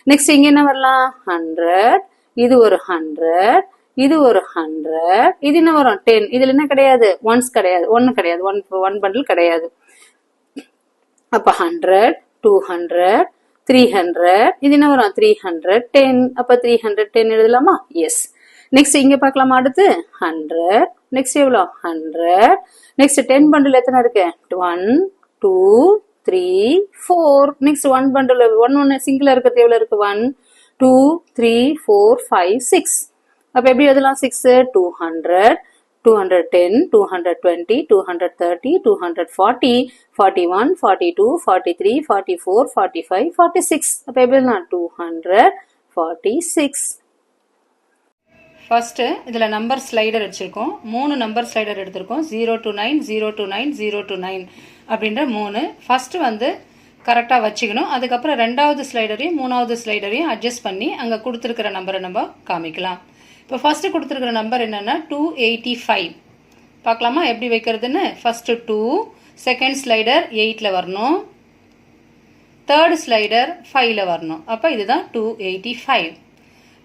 நெக்ஸ்ட் இங்க என்ன வரலாம் 100. இது ஒரு 100. இது ஒரு 100. இது என்ன வரும் 10. இதுல என்ன கிடையாது ஒன்ஸ் கிடையாது, ஒன்னு கிடையாது, ஒன் பண்டில் கிடையாது. அப்ப 100, 200, 300. இது என்ன வரும் 310. அப்ப 310 எழுதலாமா எஸ். நெக்ஸ்ட் இங்க பார்க்கலாமா அடுத்து 100. நெக்ஸ்ட் எவ்வளவு 100. நெக்ஸ்ட் 10 பண்டில் எத்தனை இருக்கு 1, 2, 3, 4. நெக்ஸ்ட் 1 பண்டில் 1 சிங்கிளா இருக்கிறது எவ்வளவு இருக்கு 1, 2, 3, 4, 5, 6. அப்ப எப்படி எழுதலாம் 6, 200, 210, 220, 230, 240, 41, 42, 43, 44, 45, 46. அப்ப எப்படி எழுதலாம் 246. ஃபர்ஸ்ட் இதுல நம்பர் ஸ்லைடர் வச்சிருக்கோம். 3 நம்பர் ஸ்லைடர் எடுத்திருக்கோம். 0 to 9, 0 to 9, 0 to 9 அப்படின்ற 3. ஃபர்ஸ்ட் வந்து கரெக்டா வச்சுக்கணும். அதுக்கப்புறம் ரெண்டாவது ஸ்லைடரையும் மூணாவது ஸ்லைடரையும் அட்ஜஸ்ட் பண்ணி அங்க கொடுத்துருக்கிற நம்பரை நம்ம காமிக்கலாம். இப்போ ஃபர்ஸ்ட் கொடுத்துருக்கிற நம்பர் என்னன்னா 285. பார்க்கலாமா எப்படி வைக்கிறதுன்னு. ஃபர்ஸ்ட் 2, செகண்ட் ஸ்லைடர் 8ல வரணும், தேர்ட் ஸ்லைடர் 5ல வரணும். அப்ப இதுதான் 285.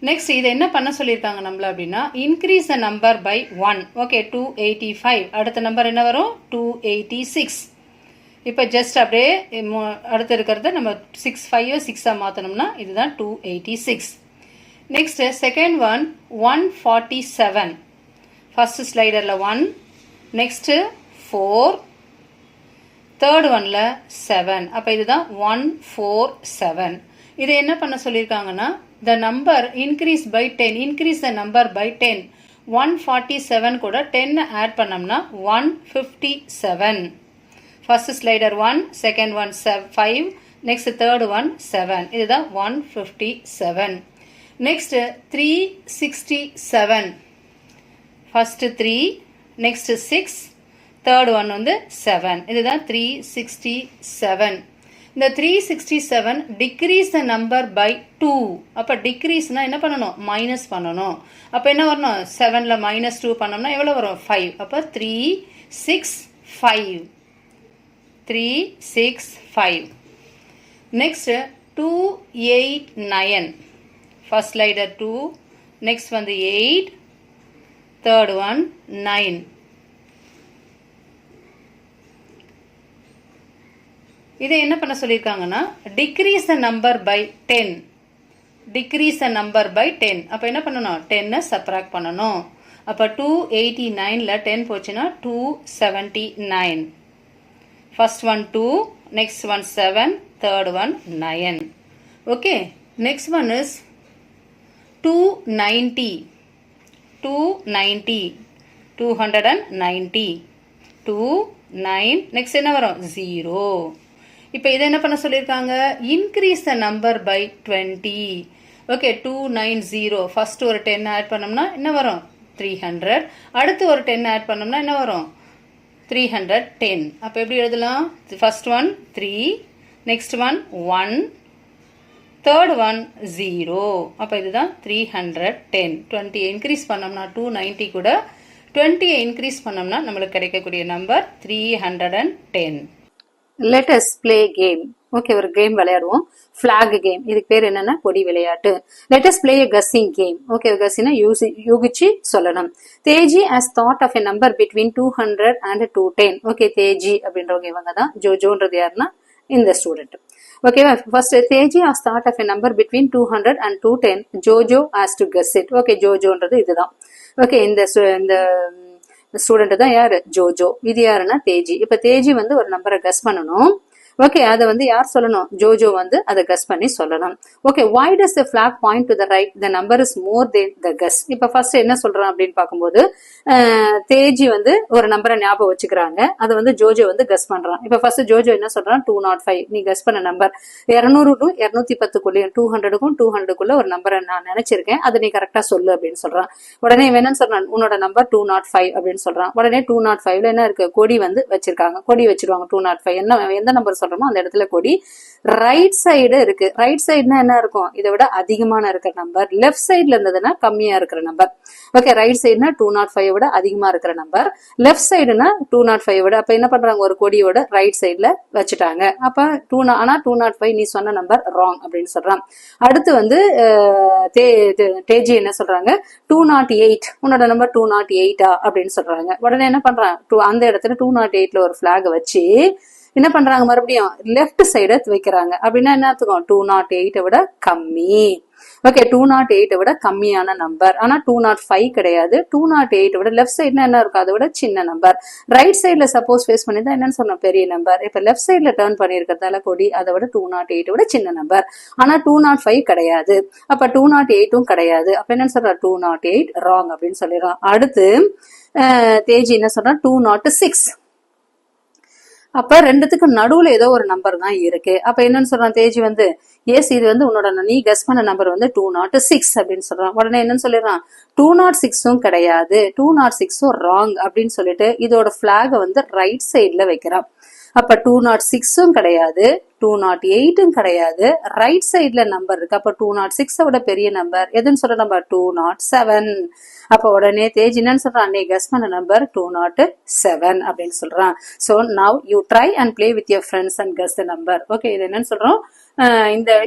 நெக்ஸ்ட் இதை என்ன பண்ண சொல்லியிருக்காங்க நம்மள அப்படின்னா increase the number by 1. Okay 285. அடுத்த நம்பர் என்ன வரும் 286. இப்போ ஜஸ்ட் அப்படியே அடுத்து இருக்கிறத நம்ம 6, 5 6 மாற்றணும்னா இதுதான் 286. Next second one 147. ஃபர்ஸ்ட் ஸ்லைடர்ல 1, நெக்ஸ்ட் 4, தேர்ட் ஒன்ல 7. அப்ப இதுதான் 147. இதை என்ன பண்ண சொல்லியிருக்காங்கன்னா the number increase by 10, increase the number by 10. 147 கூட 10 ஆட் பண்ணோம்னா 157. First slider 1, second one 5, next third one 7. இதுதான் 157. Next 367. First 3, next 6, third one வந்து 7. இதுதான் 367. இந்த 367 டிக்ரீஸ் த நம்பர் பை 2. அப்போ டிக்ரீஸ்னா என்ன பண்ணணும்? மைனஸ் பண்ணணும். அப்போ என்ன வரணும்? 7ல் -2 பண்ணோம்னா எவ்வளோ வரும்? 5. அப்போ 365. 365. நெக்ஸ்ட் 289. ஃபர்ஸ்ட் லைடர் 2, நெக்ஸ்ட் வந்து 8, தேர்ட் ஒன் 9. இதை என்ன பண்ண சொல்லியிருக்காங்கன்னா decrease the number by 10. Decrease the number by 10. அப்போ என்ன பண்ணணும்? 10 சப்ராக்ட் பண்ணணும். அப்போ 289ல் 10 போச்சுன்னா 279. First one 2, next one 7, third one 9. Okay, next one is 290. 290. 290. 29. Next என்ன வரும்? 0. இப்போ இதை என்ன பண்ண சொல்லியிருக்காங்க? Increase the number by 20. Okay, 290. First ஒரு 10 ஆட் பண்ணோம்னா என்ன வரும்? 300. அடுத்து ஒரு 10 ஆட் பண்ணோம்னா என்ன வரும்? 310. அப்போ எப்படி எழுதலாம்? First one 3, next one 1, third one 0. அப்போ இதுதான் 310. 20 இன்க்ரீஸ் பண்ணோம்னா 290 கூட 20 இன்க்ரீஸ் பண்ணோம்னா நம்மளுக்கு கிடைக்கக்கூடிய number 310. Let us play game. Okay, ஒரு கேம் விளையாடுவோம். Flag game. இதுக்கு பேர் என்னன்னா கொடி விளையாட்டு. Let us play a guessing game. Okay, கஸ்ஸினா யூகிச்சு சொல்லணும். Teji has thought of a number between 200 and 210. Okay, Teji அப்படின்றவங்க இவங்க தான். ஜோஜோன்றது யாருன்னா இந்த ஸ்டூடெண்ட். ஓகேவா? First Teji has thought of a number between 200 and 210. Jojo has to guess it. Okay, ஜோஜோன்றது இதுதான். ஓகே, இந்த ஸ்டூடெண்ட் தான் யாரு? ஜோஜோ. இது யாருன்னா தேஜி. இப்ப தேஜி வந்து ஒரு நம்பரை கெஸ் பண்ணணும். ஓகே, அதை வந்து யார் சொல்லணும்? ஜோஜோ வந்து அதை கெஸ் பண்ணி சொல்லணும். Okay, why does the flag point to the right? The number is more than the guess. இப்ப ஃபர்ஸ்ட் என்ன சொல்றான் அப்படின்னு பார்க்கும்போது தேஜி வந்து ஒரு நம்பரை ஞாபகம் வச்சுக்கிறாங்க. அதை வந்து ஜோஜோ வந்து கெஸ் பண்றான். இப்ப ஃபர்ஸ்ட் ஜோஜோ என்ன சொல்றான்? 205. நீ கெஸ் பண்ண நம்பர் 200 டு 210 200க்கும் 200க்குள்ள ஒரு நம்பரை நான் நினைச்சிருக்கேன், அதை நீ கரெக்டா சொல்லு அப்படின்னு சொல்றான். உடனே வேணும்னு சொல்றான், உன்னோட நம்பர் 205 அப்படின்னு சொல்றான். உடனே 205ல என்ன இருக்கு? கொடி வந்து வச்சிருக்காங்க. கொடி வச்சிருவாங்க. 205 என்ன எந்த நம்பர் சொல்றோமோ அந்த இடத்துல கொடி. ரைட் சைடு இருக்கு. ரைட் சைடுனா என்ன இருக்கும்? இதை விட அதிகமான இருக்கிற நம்பர். லெஃப்ட் சைடுல இருந்ததுன்னா கம்மியா இருக்கிற நம்பர். ஓகே, ரைட் சைடுனா 205 விட அதிகமா இருக்கிற நம்பர். லெஃப்ட் சைடுனா 205 விட. அப்ப என்ன பண்றாங்க? ஒரு கொடியோட ரைட் சைடுல வச்சுட்டாங்க. அப்ப ஆனா 205 நீ சொன்ன நம்பர் ராங் அப்படின்னு சொல்றான். அடுத்து வந்து தேஜி என்ன சொல்றாங்க? 208. உன்னோட நம்பர் 208 அப்படின்னு சொல்றாங்க. உடனே என்ன பண்றான்? அந்த இடத்துல 208ல ஒரு பிளாக் வச்சு என்ன பண்றாங்க? மறுபடியும் லெஃப்ட் சைடு வைக்கிறாங்க. அப்படின்னா என்ன அர்த்தம்? 208 விட கம்மி. ஓகே, 208 விட கம்மியான நம்பர். ஆனா 205 கிடையாது. 208 விட லெஃப்ட் சைடுனா என்ன இருக்கும்? அதை விட சின்ன நம்பர். ரைட் சைட்ல சப்போஸ் ஃபேஸ் பண்ணிதான் என்னன்னு சொன்னோம்? பெரிய நம்பர். இப்ப லெஃப்ட் சைட்ல டர்ன் பண்ணிருக்கிறதால கொடி அதை விட 208 விட சின்ன நம்பர். ஆனா 205 கிடையாது. அப்ப 208ம் கிடையாது. அப்ப என்னன்னு சொல்ற? 208 ராங் அப்படின்னு சொல்லிடுறான். அடுத்து தேஜி என்ன சொல்றான்? 206. அப்ப ரெண்டுத்துக்கு நடுவுல ஏதோ ஒரு நம்பர் தான் இருக்கு. அப்ப என்னன்னு சொல்றான் தேஜி வந்து? எஸ், இது வந்து உன்னோட நீ கெஸ் பண்ண நம்பர் வந்து 206 அப்படின்னு சொல்றான். உடனே என்னன்னு சொல்லிடுறான்? 206ம் கிடையாது, 206ம் ராங் அப்படின்னு சொல்லிட்டு இதோட பிளாக வந்து ரைட் சைட்ல வைக்கிறான். அப்ப 206ம் கிடையாது, 208ம் கிடையாது. ரைட் சைட்ல நம்பர் இருக்கு. அப்ப 206 விட பெரிய நம்பர் எதுன்னு சொல்ற? நம்பர் 207. அப்ப உடனே தேஜ் என்னன்னு சொல்றான்? நீ கெஸ் பண்ண நம்பர் 207 அப்படின்னு சொல்றான். So now you try and play with your friends and guess the number. Okay, இது என்னன்னு சொல்றோம்?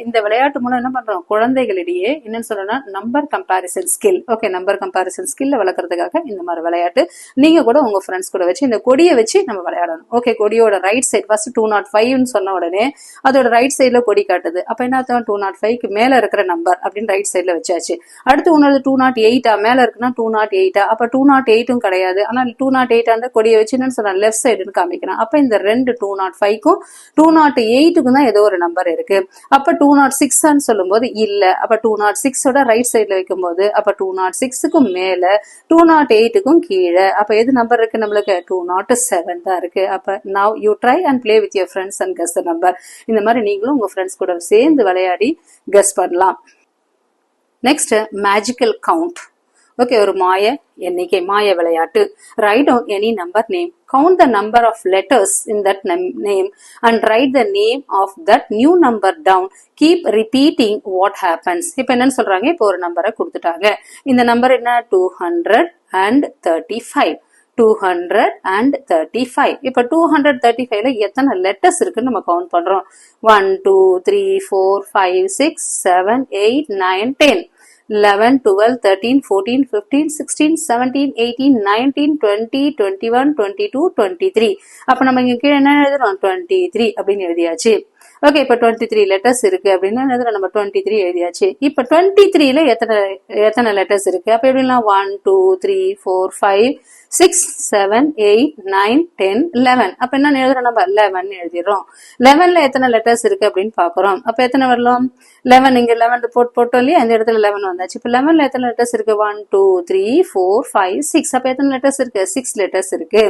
இந்த விளையாட்டு மூலம் என்ன பண்றோம்? குழந்தைகளிடையே என்னன்னு சொல்றோம்னா number comparison skill. Okay, number comparison ஸ்கில்ல வளர்க்கறதுக்காக இந்த மாதிரி விளையாட்டு நீங்க கூட உங்க ஃப்ரெண்ட்ஸ் கூட வச்சு இந்த கொடியை வச்சு நம்ம விளையாடணும். ஓகே, கொடியோட ரைட் சைட் ஃபர்ஸ்ட் 205ன்னு சொன்ன உடனே அதோட ரைட் சைட்ல கொடி காட்டுது. அப்ப என்ன அர்த்தம்? 205க்கு மேல இருக்கிற நம்பர் அப்படின்னு ரைட் சைட்ல வச்சாச்சு. அடுத்து உன்னோட 208 மேல இருக்குன்னா 208. அப்ப 208ம் கிடையாது. ஆனா 208 அந்த கொடியை வச்சு என்னன்னு சொல்றான்? லெஃப்ட் சைடுன்னு காமிக்கிறான். அப்ப இந்த ரெண்டு 205க்கும் 208க்கும் தான் ஏதோ ஒரு நம்பர் இருக்கு. அப்ப 206 சொல்லும் போது இல்ல. அப்ப 206ஓட ரைட் சைட்ல வைக்கும் போது அப்ப 206க்கும் மேல 208க்கும் கீழே அப்ப எது நம்பர் இருக்கு? நம்மளுக்கு 207 தான் இருக்கு. அப்ப now you try and play with your friends and guess the number. இந்த மாதிரி நீங்களும் உங்க ஃப்ரெண்ட்ஸ் கூட சேர்ந்து விளையாடி கெஸ் பண்ணலாம். Next magical count. ஓகே, ஒரு மாய எண்ணிக்கை, மாய விளையாட்டு. Write down any number name count the number of letters in that name and write the name of that new number down. Keep repeating what happens. இப்போ என்னன்னு சொல்றாங்க, இப்போ ஒரு நம்பரை கொடுத்துட்டாங்க. இந்த நம்பர் என்ன, 235. 235. இப்ப 235ல எத்தனை லெட்டர்ஸ் இருக்குன்னு நம்ம கவுண்ட் பண்றோம். 1 2 3 4 5 6 7 8 9 10 11 12 13 14 15 16 17 18 19 20 21 22 23. அப்ப நம்ம இங்க கீழே என்ன எழுதுறோம், 23 அப்படின்னு எழுதியாச்சு. ஓகே, இப்ப 23 லெட்டர்ஸ் இருக்கு அப்படின்னு நம்ம 23 எழுதியாச்சு. இப்ப 23ல எத்தனை லெட்டர்ஸ் இருக்கு, அப்ப எப்படின்னா 1 2 3 4 5 6 7 8 9 10 11. அப்ப என்ன எழுதுறோம், நம்ம 11 எழுதிடுறோம். 11ல எத்தனை லெட்டர்ஸ் இருக்கு அப்படின்னு பாக்குறோம். அப்ப எத்தனை வரலாம், 11 இங்க 11 போட்டோம் இல்லையா, இந்த இடத்துல 11 வந்தாச்சு. இப்ப 11ல எத்தனை லெட்டர்ஸ் இருக்கு, 1 2 3 4 5 6. அப்ப எத்தனை லெட்டர்ஸ் இருக்கு, 6 லெட்டர்ஸ் இருக்கு.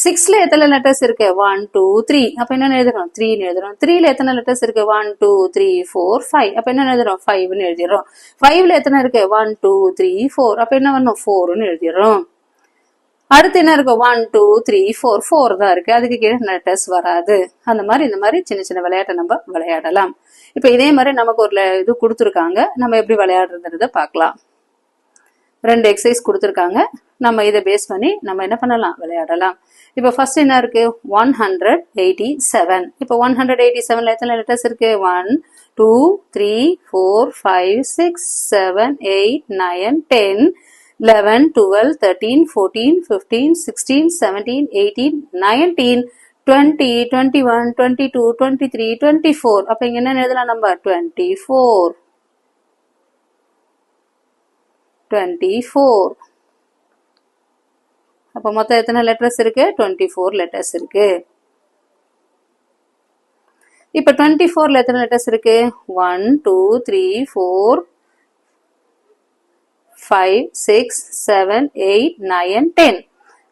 6ல எத்தனை லெட்டர்ஸ் இருக்கு, 1 2 3. அப்ப என்ன எழுதுறோம், 3 எழுதுறோம். 3ல எத்தனை லெட்டர்ஸ் இருக்கு, 1 2 3 4 5. அப்ப என்ன எழுதுறோம், 5 எழுதிடுறோம். 5ல எத்தனை இருக்கு, 1 2 3 4. அப்ப என்ன வரணும், 4 எழுதிடுறோம். அடுத்து என்ன இருக்கும், 1 2 3 4 4 தான் இருக்கு, அதுக்கு கீழே லெட்டர்ஸ் வராது. அந்த மாதிரி இந்த மாதிரி சின்ன சின்ன விளையாட்டை நம்ம விளையாடலாம். இப்ப இதே மாதிரி நமக்கு ஒரு இது கொடுத்துருக்காங்க, நம்ம எப்படி விளையாடுறத பார்க்கலாம். 2 எக்ஸசைஸ் கொடுத்துருக்காங்க, நம்ம இதை பேஸ் பண்ணி நம்ம என்ன பண்ணலாம், விளையாடலாம். இப்ப ஃபர்ஸ்ட் என்ன இருக்கு, 187. இப்ப 187ல எத்தனை லெட்டர்ஸ் இருக்கு, 1 2 3 4 5 6 7 8 9 10 11 12 13 14 15 16 17 18 19 20 21 22 23 24. அப்ப இங்க என்ன எழுதலாம், நம்ம 24. அப்ப மொத்தம் எத்தனை லெட்டர்ஸ் இருக்கு, 24 லெட்டர்ஸ் இருக்கு. இப்ப 24ல எத்தனை லெட்டர்ஸ் இருக்கு, 1 2 3 4 5 6 7 8 9 10.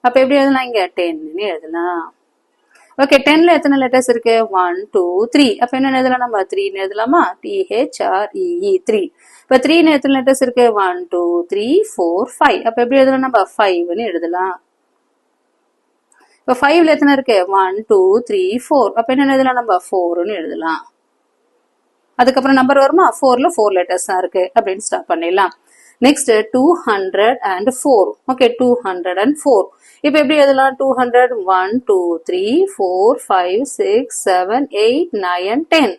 அப்ப எப்படி எழுதலாம், இங்க 10 எழுதலாம். ஓகே, 10ல எத்தனை லெட்டர்ஸ் இருக்கு, 1 2 3. அப்ப என்ன எழுதலாம், நம்ம 3 எழுதலாமா, THREE 3. இப்ப 3ல எத்தனை லெட்டர்ஸ் இருக்கு, 1 2 3 4 5. அப்ப எப்படி எழுதலாம், நம்ம 5 எழுதலாம். இப்ப 5ல எத்தனை இருக்கு, 1 2 3 4. அப்ப என்ன எழுதலாம், நம்ம 4 எழுதலாம். அதுக்கப்புறம் நம்பர் வருமா, 4ல 4 லெட்டர்ஸ் தான் இருக்கு அப்படின்னு ஸ்டார்ட் பண்ணிடலாம். நெக்ஸ்ட் 204. ஓகே, 204. இப்ப எப்படி எழுதலாம், 200 1 2 3 4 5 6 7 8 9 10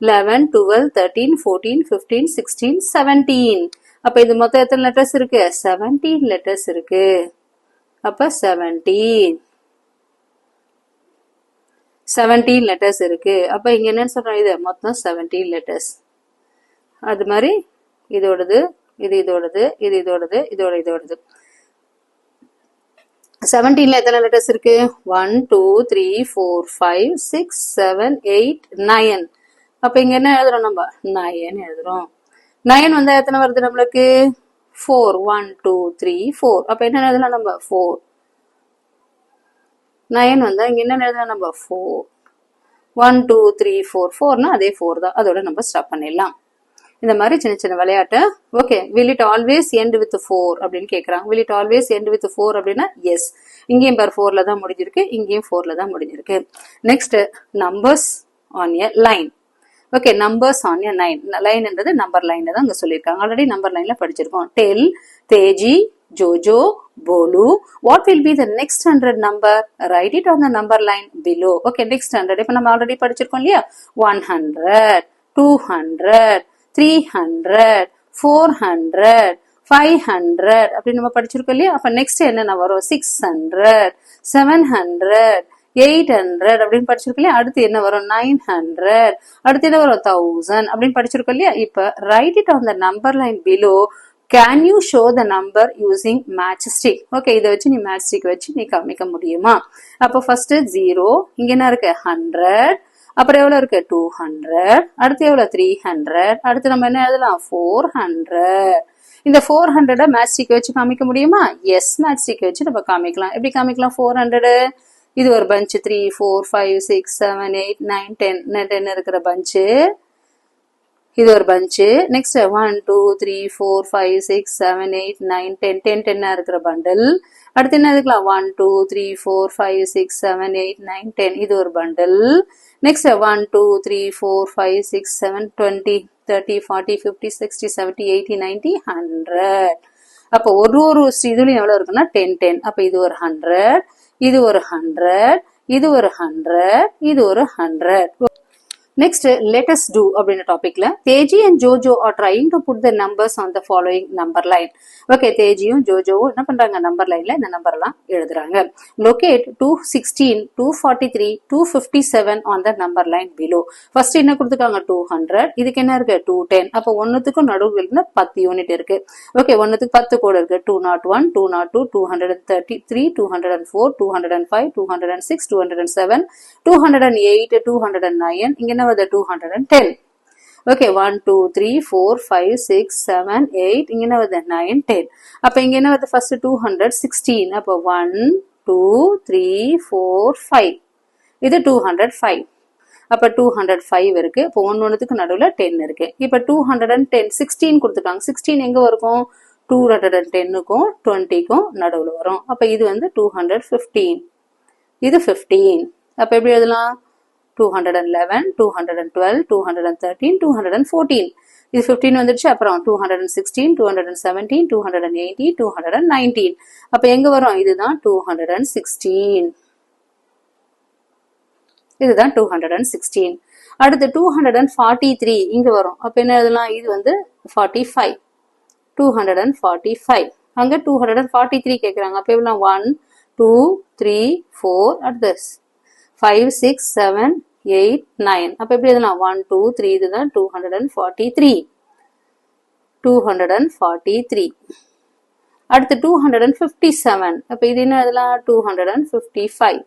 11 12 13 14 15 16 17. அப்ப இது மொத்தம் எத்தனை லெட்டர்ஸ் இருக்கு, 17 லெட்டர்ஸ் இருக்கு. அப்ப 17 லெட்டர்ஸ் இருக்கு. அப்ப இங்க என்னன்னு சொல்றோம், இது மொத்தம் 17 லெட்டர்ஸ். அது மாதிரி இதோடது, இது இதோடது, இது இதோடது, இதோடது. 17ல எத்தனை லெட்டர்ஸ் இருக்கு, 1 2 3 4 5 6 7 8 9. அப்ப இங்க என்ன எழுதுறோம், நம்ம 9 எழுதுறோம். 9 வந்தா எத்தனை வருது நம்மளுக்கு, 4. 1 2 3 4. அப்ப என்ன எழுதலாம், நம்ம 4. 9 வந்தா இங்க என்ன எழுதலாம், நம்ம 4. 1 2 3 4 4னா அதே 4 தான், அதோட நம்ம ஸ்டாப் பண்ணிடலாம். இந்த மாதிரி சின்ன சின்ன விளையாட்டு. Okay, will it always end with 4 அப்படின்னு கேக்குறாங்க. will it always end with 4 அப்படின்னா எஸ். இங்கேயும் பார் 4ல தான் முடிஞ்சிருக்கு, இங்கேயும் 4ல தான் முடிஞ்சிருக்கு. Next numbers on a line. Okay, numbers on a லைன்ன்றது நம்பர் லைன்ல தான் அங்க சொல்லியிருக்காங்க. ஆல்ரெடி நம்பர் லைன்ல படிச்சிருக்கோம். டெல், தேஜி, ஜோஜோ, போலு. What will be the next 100 number? Write it on the number line below. Okay, next 100. இப்ப நம்ம ஆல்ரெடி படிச்சிருக்கோம் இல்லையா, 100, 200, 300, 400, 500 அப்படி நம்ம படிச்சிருக்கோம் இல்லையா. அப்ப நெக்ஸ்ட் என்னென்ன வரும், 600, 700, 800 அப்படின்னு படிச்சிருக்கோம் இல்லையா. அடுத்து என்ன வரும், 900. அடுத்து என்ன வரும், 1000 அப்படின்னு படிச்சிருக்கோம் இல்லையா. இப்ப write it on the number line below. Can you show the number using matchstick? Okay, இதை வச்சு நீ matchstick வச்சு நீ காமிக்க முடியுமா. அப்போ ஃபர்ஸ்ட் 0, இங்க என்ன இருக்கு 100, அப்புறம் எவ்வளவு இருக்கு 200, அடுத்து எவ்வளவு 300, அடுத்து நம்ம என்ன எழுதலாம் 400. இந்த 400 matchstick வச்சு காமிக்க முடியுமா. எஸ், matchstick வச்சு நம்ம காமிக்கலாம். எப்படி காமிக்கலாம், 400 இது ஒரு பஞ்ச், 3 4 5 6 7 8 9 10 10 இருக்கிற பஞ்சு. இது ஒரு பஞ்சு. நெக்ஸ்ட் 1 2 3 4 5 6 7 8 9 10 10 10 இருக்கிற பண்டில். அடுத்து என்ன எடுக்கலாம்? 1 2 3 4 5 6 7 8 9 10 இது ஒரு பண்டில். நெக்ஸ்ட் 1 2 3 4 5 6 7 20 30 40 50 60 70 80 90 100. அப்போ ஒரு இதுலயும் எவ்வளவு இருக்குன்னா 10 10. அப்ப இது ஒரு 100, இது ஒரு 100, இது ஒரு 100, இது ஒரு 100. Next, let us do அப்படின்ற டாபிக்ல Teji and ஜோஜோ are trying to put the numbers on the following number line. Okay, தேஜியும் ஜோஜோவும் என்ன பண்றாங்க? நம்பர் லைன்ல இந்த நம்பர் எல்லாம் எழுதுறாங்க. Locate 216, 243, 257 on the number line below. First என்ன கொடுத்துருக்காங்க? 200. இதுக்கு என்ன இருக்கு? 210. அப்போ ஒன்னுத்துக்கும் நடுவில் 10 யூனிட் இருக்கு. ஓகே, ஒன்னுத்துக்கு 10 கோடு இருக்கு. 201, 202, 233, 204, 205, 206, 207, 208, 209. இங்க என்ன வருது? 210. ஓகே, 1 2 3 4 5 6 7 8. இங்க என்ன வருது? 9 10. அப்ப இங்க என்ன வருது? ஃபர்ஸ்ட் 216. அப்ப 1 2 3 4 5. இது 205. அப்ப 205 இருக்கு. இப்போ ஒன்னுக்கு நடுவுல 10 இருக்கு. இப்ப 210 16 கொடுத்துட்டாங்க. 16 எங்க வரும்? 210க்கும் 20க்கும் நடுவுல வரும். அப்ப இது வந்து 215. இது 15. அப்ப எப்படி எழுதலாம்? 211, 212, 213, 214. இது 15 வந்துருச்சு. அப்புறம் 216, 217, 218, 219. அப்ப எங்க வரும்? இதுதான் 216. இதுதான் 216. அடுத்து 243 இங்க வரும். அப்ப என்ன எழுதலாம்? இது வந்து 45. 245. அங்க 243 கேக்குறாங்க. அப்ப எவ்வளவு? 1 2 3 4 அடுத்து 5 6 7 8 9. அப்ப எப்படி எழுதலாம்? 1 2 3. இதுதான் 243. 243. அடுத்து 257. அப்ப இது என்ன எழுதலாம்? 255.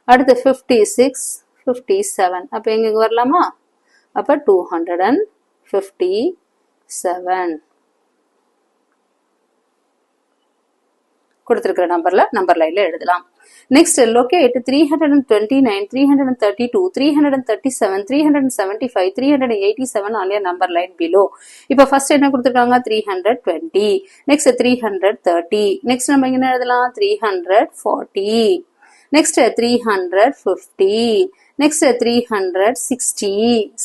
அடுத்து 56 57. அப்ப எங்க வரலாமா? அப்ப 257 கொடுத்திருக்கிற நம்பர் லைன்ல எழுதலாம். Next locate 329, 332, 337, 375, 387 on your number line below. இப்ப ஃபர்ஸ்ட் என்ன கொடுத்திருக்காங்க? 320. நெக்ஸ்ட் 330. நெக்ஸ்ட் நம்ம என்ன எழுதலாம்? 340. நெக்ஸ்ட் 350. நெக்ஸ்ட் 360,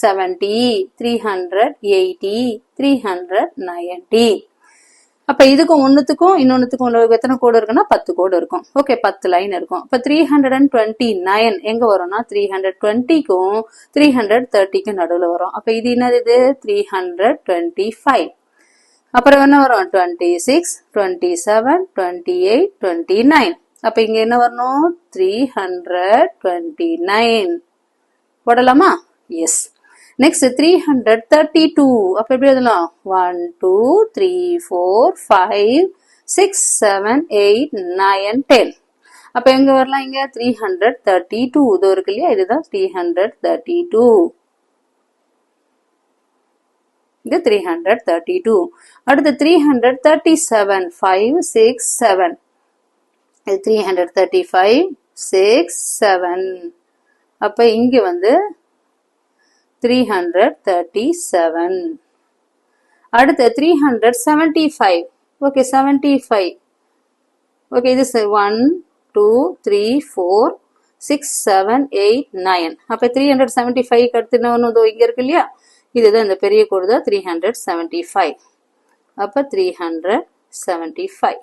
70, 380, 390. அப்ப இதுக்கும் ஒன்னுத்துக்கும் இன்னொன்னுத்துக்கும் எத்தனை கோடு இருக்குன்னா 10 கோடு இருக்கும். ஓகே, 10 லைன் இருக்கும். அப்ப 329 எங்க வரும்னா 320க்கும் 330க்கும் நடுவுல வரும். அப்ப இது என்னது? 325. அப்புறம் என்ன வரும்? 26, 27, 28, 29. அப்ப இங்க என்ன வரணும்? 329 போடலாமா? எஸ். நெக்ஸ்ட் 332. அப்ப எப்படி எழுதலாம்? 1 2 3 4 5 6 7 8 9 10. அப்ப எங்க வரலாம்? இங்க 332 இது இருக்கு இல்லையா? இதுதான் 332. இது 332. அடுத்து 337 5 6 7. இது 335 6 7. அப்ப இங்க வந்து 337. அடுத்து 375. ஓகே, 75. ஓகே, இது 1 2 3 4 6 7 8 9. அப்ப 375 அடுத்து என்ன ஒண்ணு இங்க இருக்கு இல்லையா? இதுதான் இந்த பெரிய கோடு தான் 375. அப்ப 375.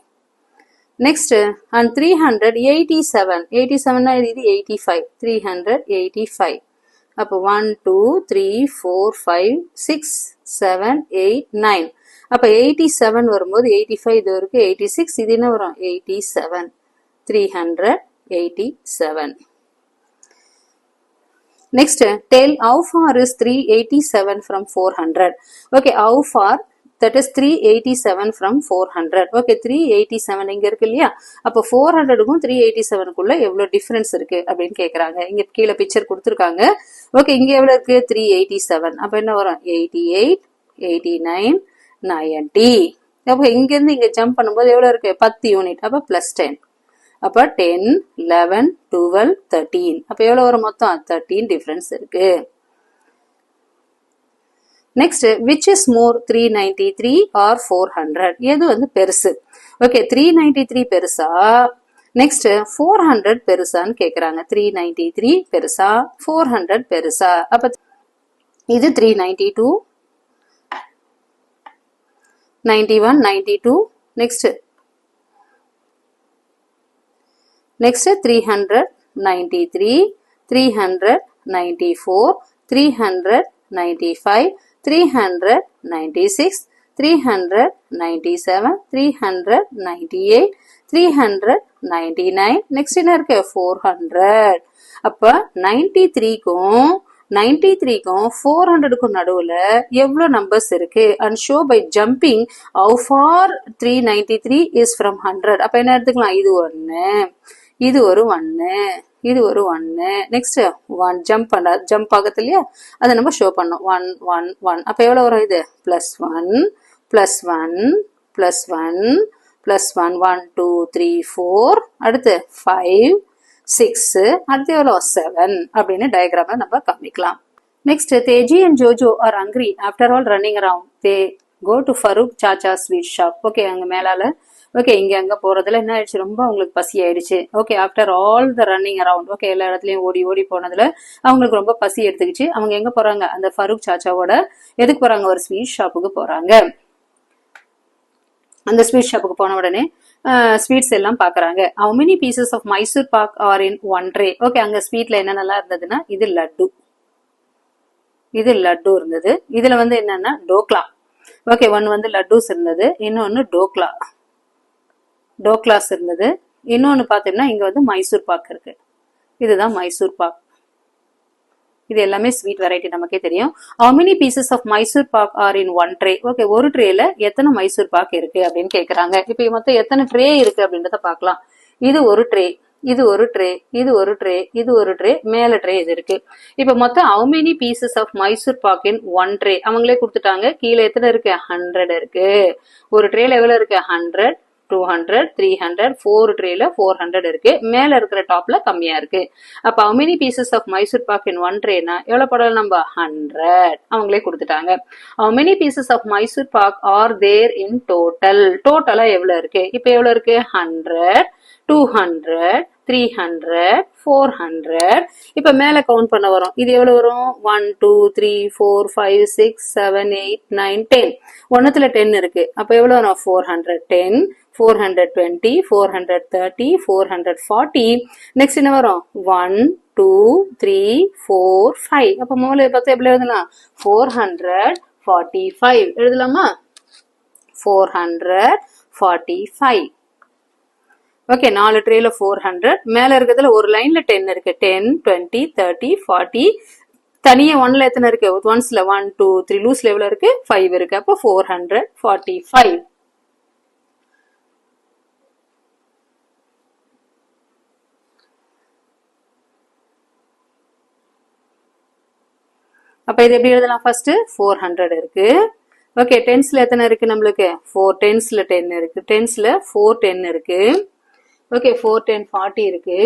Next and 387. 87 இது 85. 385. அப்ப 1 2 3 4 5 6 7 8 9. அப்ப 87 வரும்போது 85 இது இருக்கு. 86 இது என்ன வரும்? 87. 387. Next, tell how far is 387 from 400. Okay, how far? That is 387 from 400. Okay, 387 இங்க இருக்கு இல்லையா? அப்ப 400க்கும் 387க்குள்ள எவ்வளவு டிஃபரன்ஸ் இருக்கு அப்படின்னு கேக்குறாங்க. இங்க கீழே பிக்சர் கொடுத்திருக்காங்க. ஓகே, இங்க எவ்வளவு இருக்கு? 387. அப்ப என்ன வரும்? 88, 89, 90. அப்ப இங்க இருந்து இங்க ஜம்ப் பண்ணும்போது எவ்வளவு இருக்கு? 10 யூனிட். அப்ப +10. அப்ப 10, 11, 12, 13. அப்ப எவ்வளவு வரும் மொத்தம்? 13 டிஃபரன்ஸ் இருக்கு. Next which is more 393 or 400? எது வந்து பெருசு? ஓகே 393 பெருசா நெக்ஸ்ட் 400 பெருசான்னு கேக்குறாங்க. 393 பெருசா 400 பெருசா? அப்ப இது 392 91 92 நெக்ஸ்ட் 393 394 395 396 397 398 399 நெக்ஸ்ட் என்ன இருக்கு 400. அப்ப 93க்கும் 400க்கும் நடுவுல எவ்வளவு நம்பர்ஸ் இருக்கு? And show by jumping how far 393 is from 100. அப்ப என்ன எடுத்துக்கலாம்? இது ஒன்னு, இது ஒரு 1, இது ஒரு 1. நெக்ஸ்ட் 1 ஜம்ப் ஆகுது இல்லையா, அதை நம்ம ஷோ பண்ணோம். 1 1 1. அப்ப எவ்வளவு வரும்? இது +1 +1 +1 +1 1 2 3 4 அடுத்து 5 6 அடுத்து எவ்வளோ 7 அப்படின்னு டயக்ராம்ல நம்ம காமிக்கலாம். Next Teji and Jojo are hungry after all running around they go to Farooq chacha sweet shop. Okay அங்க மேலால ஓகே இங்க அங்க போறதுல என்ன ஆயிடுச்சு? ரொம்ப அவங்களுக்கு பசி ஆயிடுச்சு. Okay after all the running around okay எல்லா இடத்துலயும் ஓடி ஓடி போனதுல அவங்களுக்கு ரொம்ப பசி எடுத்துக்கிச்சு. அவங்க எங்க போறாங்க? அந்த ஃபரூக் சாச்சாவோட எதுக்கு போறாங்க? ஒரு ஸ்வீட் ஷாப்புக்கு போறாங்க. அந்த ஸ்வீட் ஷாப்புக்கு போன உடனே ஸ்வீட்ஸ் எல்லாம் பாக்குறாங்க. how many pieces of Mysore pak are in one tray? Okay அங்க ஸ்வீட்ல என்னென்னலாம் இருந்ததுன்னா இது லட்டு இருந்தது. இதுல வந்து என்னன்னா டோக்லா. ஓகே ஒன்னு வந்து லட்டூஸ் இருந்தது, இன்னொன்னு டோக்லாஸ் இருந்தது, இன்னொன்னு பாத்தீங்கன்னா இங்க வந்து மைசூர் பாக் இருக்கு. இதுதான் மைசூர் பாக். இது எல்லாமே ஸ்வீட் வெரைட்டி நமக்கே தெரியும். how many pieces of Mysore pak are in one tray? Okay ஒரு ட்ரேல எத்தனை மைசூர் பாக் இருக்கு அப்படின்னு கேக்குறாங்க. இப்ப மொத்தம் எத்தனை ட்ரே இருக்கு அப்படின்றத பாக்கலாம். இது ஒரு ட்ரே, இது ஒரு ட்ரே, இது ஒரு ட்ரே, இது ஒரு ட்ரே, மேல ட்ரே இது இருக்கு. இப்ப மொத்தம் how many pieces of Mysore Bagh in one tray? அவங்களே கொடுத்துட்டாங்க. கீழே எத்தனை இருக்கு? 100 இருக்கு. ஒரு ட்ரேல எவ்வளவு இருக்கு? 100 200 300 4 ட்ரேல 400 இருக்கு. மேல இருக்கிற டாப்ல கம்மியா இருக்கு. அப்ப how many pieces of Mysore Bagh in one tray-னா எவ்வளவு போடலாம் நம்ம? 100. அவங்களே கொடுத்துட்டாங்க. how many pieces of Mysore pak are there in total? டோட்டலா எவ்வளவு இருக்கு? இப்ப எவ்வளவு இருக்கு? 100 200 300 400. இப்ப மேல கவுண்ட் பண்ண வரும். இது எவ்வளவு வரும்? 1 2 3 4 5 6 7 8 9 10. ஒன்னத்துல 10 இருக்கு. அப்ப எவ்வளவு வரும்? 410 420 430 440. நெக்ஸ்ட் என்ன வரும்? 1 2 3 4 5. அப்ப மூல பார்த்தா எப்படி எழுதலாம்? 445 எழுதலாமா? 445. ஓகே 4 ட்ரேல 400. மேல இருக்கிறதுல ஒரு லைன்ல 10 இருக்கு. 10 20 30 40. தனியா ஒன்ல எத்தனை இருக்கு? ஒன்ஸ்ல 1 2 3 லூஸ்ல எவ்வளவு இருக்கு? 5 இருக்கு. அப்போ 445. அப்ப இது எப்படி எழுதலாம்? ஃபர்ஸ்ட் 400 இருக்கு. ஓகே டென்ஸ்ல எத்தனை இருக்கு நம்மளுக்கு? 4 டென்ஸ்ல 10 இருக்கு. டென்ஸ்ல 4 10 இருக்கு. ஓகே 4 10 40 இருக்கு.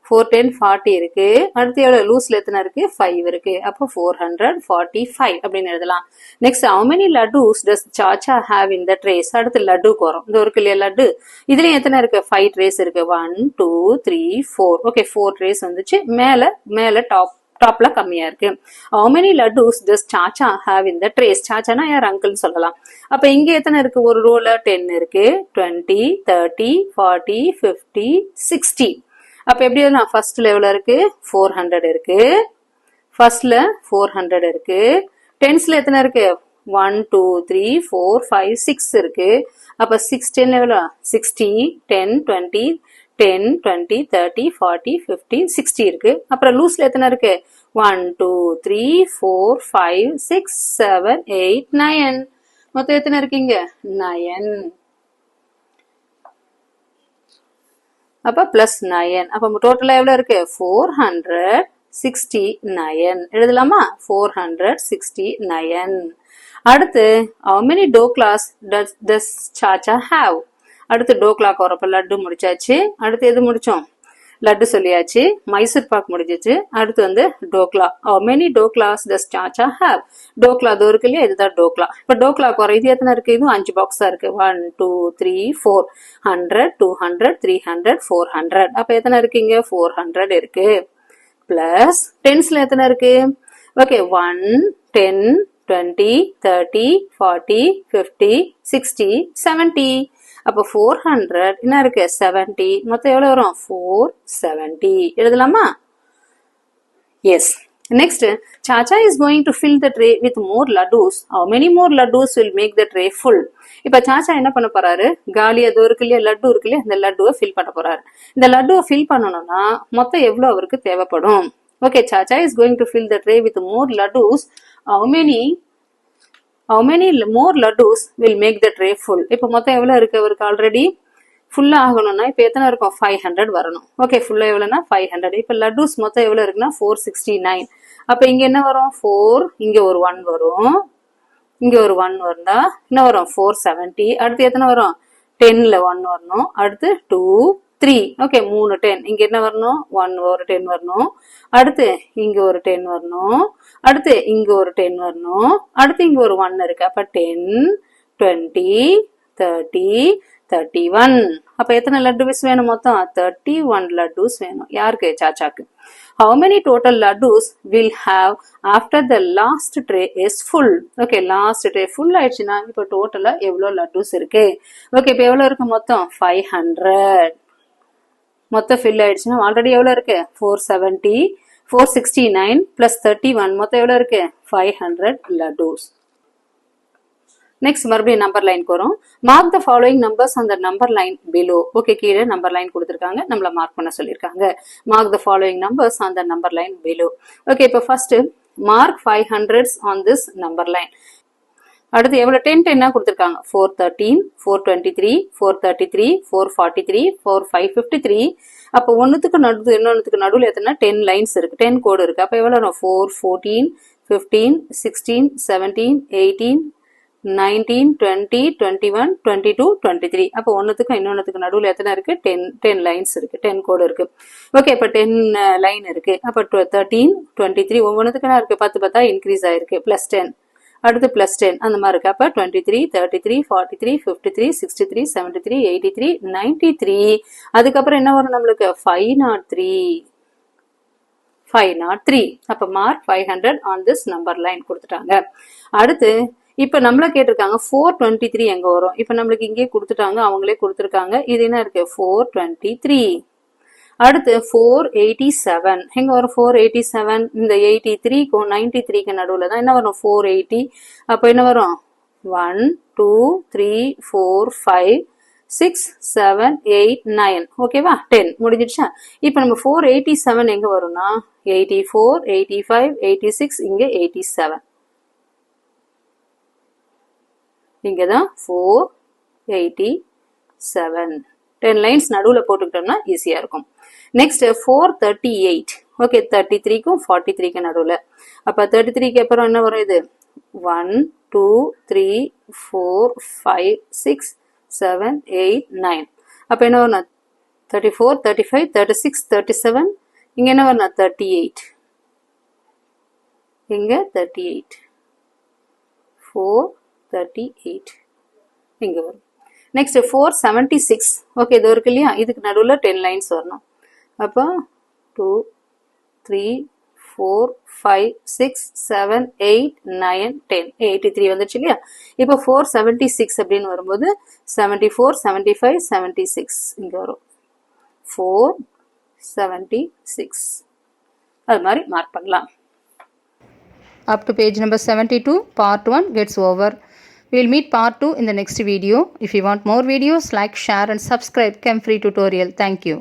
4 10 40 இருக்கு. அடுத்து எவ்வளவு? லூஸ்ல எத்தனை இருக்கு? 5 இருக்கு. அப்போ 445 அப்படின்னு எழுதலாம். Next how many laddus does Chacha have in the trays? அடுத்து லட்டுக்கு வரும். இது ஒரு இல்லையா லட்டு. இதுலயும் எத்தனை இருக்கு? 5 ட்ரேஸ் இருக்கு. 1 2 3 4. ஓகே 4 ட்ரேஸ் வந்துச்சு. மேல டாப்ல கம்மியா இருக்கு. how many laddus does Chacha have in the trays? சாச்சானா யார்? அங்கிள்னு சொல்லலாம். அப்ப இங்க எத்தனை இருக்கு? ஒரு ரோல 10 இருக்கு. 20 30 40 50 60. அப்ப எப்படி நான் ஃபர்ஸ்ட்ல எவ்வளவு இருக்கு? 400 இருக்கு. ஃபர்ஸ்ட்ல 400 இருக்கு. டென்ஸ்ல எத்தனை இருக்கு? 1 2 3 4 5 6 இருக்கு. அப்ப 6 10 எவ்வளவு? 60 10 20 10 20 30 40 50 60 இருக்கு. அப்புறம் லூஸ்ல எத்தனை இருக்கு? 1 2 3 4 5 6 7 8 9. மொத்தம் எத்தனை இருக்கீங்க? 9. அப்ப +9. அப்ப டோட்டலா எவ்வளவு இருக்கு? 469 எழுதலாமா? 469. அடுத்து how many doklas does Chacha have? அடுத்து டோக்லாக்கு வரப்ப லட்டு முடிச்சாச்சு. அடுத்து எது முடிச்சோம்? லட்டு சொல்லியாச்சு, மைசூர் பாக் முடிஞ்சிச்சு. அடுத்து வந்து dhokla. How many doklas does Chacha have? Dhokla அது இருக்கு இல்லையா, இதுதான் டோக்லா. இப்ப டோக்லா குறை இது எத்தனை இருக்கு, இதுவும் 5 பாக்ஸ் தான் இருக்கு. 1 2 3 4 100 200 300 400. அப்ப எத்தனை இருக்கு, இங்க 400 இருக்கு. பிளஸ் டென்ஸ்ல எத்தனை இருக்கு, ஓகே 1 10 20 30 40 50 60 70. அப்போ 400 என்ன இருக்கு 70, மொத்தம் எவ்வளவு வரும் 470. எழுதலாமா? S. Next, Chacha is going to fill the tray with more laddus. How many more laddus will make the tray full? இப்ப சாச்சா என்ன பண்ண போறாரு, காலி அது இருக்கு இல்லையா, லட்டு இருக்கு இல்லையா, இந்த லட்டுவை ஃபில் பண்ண போறாரு. இந்த லட்டுவை ஃபில் பண்ணணும்னா மொத்தம் எவ்வளவு அவருக்கு தேவைப்படும்? Okay, Chacha is going to fill the tray with more laddus. How many more laddus will make the tray full? இப்ப மொத்தம் எவ்வளவு இருக்கு அவருக்கு, ஆல்ரெடி ஃபுல்லா ஆகணும்னா இப்ப எத்தனை இருக்கும், 500 வரணும். ஓகே, ஃபுல்லா எவ்வளவுனா 500. இப்ப லட்டூஸ் மொத்தம் எவ்வளவு இருக்குன்னா 469. அப்ப இங்க என்ன வரும், 4, இங்க ஒரு 1 வரும், இங்க ஒரு 1 வந்தா என்ன வரும் 470. அடுத்து எத்தனை வரும், 10ல 1 வரணும், அடுத்து 2 3. ஓகே, 3 10. இங்க என்ன வரணும், 1 ஒரு 10 வரணும், அடுத்து இங்க ஒரு 10 வரணும், அடுத்து இங்க ஒரு 10 வரணும், அடுத்து இங்க ஒரு 1 இருக்கு. அப்ப 10 20 30 31. அப்ப எத்தனை லட்டுஸ் வேணும், மொத்தம் 31 லட்டுஸ் வேணும். யாருக்கு, சாச்சாக்கு. How many total laddus will have after the last tray is full? Okay, last tray full ஆயிடுச்சுன்னா இப்ப டோட்டலா எவ்வளவு லட்டுஸ் இருக்கு? ஓகே, இப்ப எவ்வளவு இருக்கு, மொத்தம் 500. மொத்தம் ஃபில் ஆயிடுச்சுன்னா ஆல்ரெடி எவ்வளவு இருக்கு 470, 469 பிளஸ் 31, மொத்தம் எவ்வளவு இருக்கு 500 லட்டுஸ். நெக்ஸ்ட் மறுபடியும் நம்பர் லைன் வரும். Mark the following numbers on the number line below. Okay, கீழே நம்பர் லைன் கொடுத்துருக்காங்க, நம்மள மார்க் பண்ண சொல்லியிருக்காங்க. Mark the following numbers on the number line below. Okay, இப்போ first mark 500s on this number line. அடுத்து எவ்வளவு 10 10 கொடுத்துருக்காங்க, 413 423 433 443 4553. அப்போ ஒன்னுத்துக்கு நடுவு இன்னொன்னுக்கு நடுவில் எத்தனை 10 லைன்ஸ் இருக்கு, 10 கோடு இருக்கு. அப்ப எவ்வளவு 4 14 15 16 17 18 19 20 21 22 23. அப்போ ஒன்னுத்துக்கும் இன்னொன்னுக்கு நடுவில் எத்தனை இருக்கு, 10 லைன்ஸ் இருக்கு, 10 கோடு இருக்கு. ஓகே, இப்ப 10 லைன் இருக்கு. அப்ப 13 23 ஒவ்வொன்னுத்துக்கு என்ன இருக்கு, 10 10 இன்க்ரீஸ் ஆயிருக்கு, பிளஸ் 10, அடுத்து பிளஸ் 10 அந்த மாதிரி இருக்கு. அப்ப 23 33 43 53 63 73 83 93. அதுக்கப்புறம் என்ன வரும் நம்மளுக்கு 503. அப்ப mark 500 on this number line கொடுத்துட்டாங்க. அடுத்து இப்ப நம்மள கேட்டிருக்காங்க 423 எங்க வரும். இப்ப நம்மளுக்கு இங்கே கொடுத்துட்டாங்க, அவங்களே கொடுத்துருக்காங்க. இது என்ன இருக்கு 423. அடுத்து 487 எங்க வரும் 487, இந்த 83க்கும் 93க்கு நடுவுல தான் என்ன வரும் 480. அப்ப என்ன வரும் 1 2 3 4 5 6 7 8 9. ஓகேவா, 10 முடிஞ்சிடுச்சா. இப்ப நம்ம 487 எங்க வரும்னா 84 85 86, இங்க 87. இங்கதான் 487. 10 லைன்ஸ் நடுவுல போட்டுக்கிட்டோம்னா ஈஸியா இருக்கும். நெக்ஸ்ட் 438. ஓகே, 33க்கும் 43க்கு நடுவுல. அப்ப 33க்கு அப்புறம் என்ன வரும், இது 1 2 3 4 5 6 7 8 9. அப்ப என்ன வரும் 34 35 36 37. இங்க என்ன வரும் 38, இங்க 38 438 இங்க வரும். நெக்ஸ்ட் 476. ஓகே, இது இருக்கு இல்லையா, இதுக்கு நடுவுல 10 லைன்ஸ் வரணும். அப்ப 2 3 4 5 6 7 8 9 10 83 வந்துச்சு இல்லையா. இப்போ 476 அப்படின்னு வரும்போது 74 75 76 இங்க வரும் 476. அது மாதிரி மார்க் பண்ணலாம். Up to page number 72, part 1 gets over. We will meet part 2 in the next video. If you want more videos, like, share and subscribe Chem Free Tutorial. Thank you.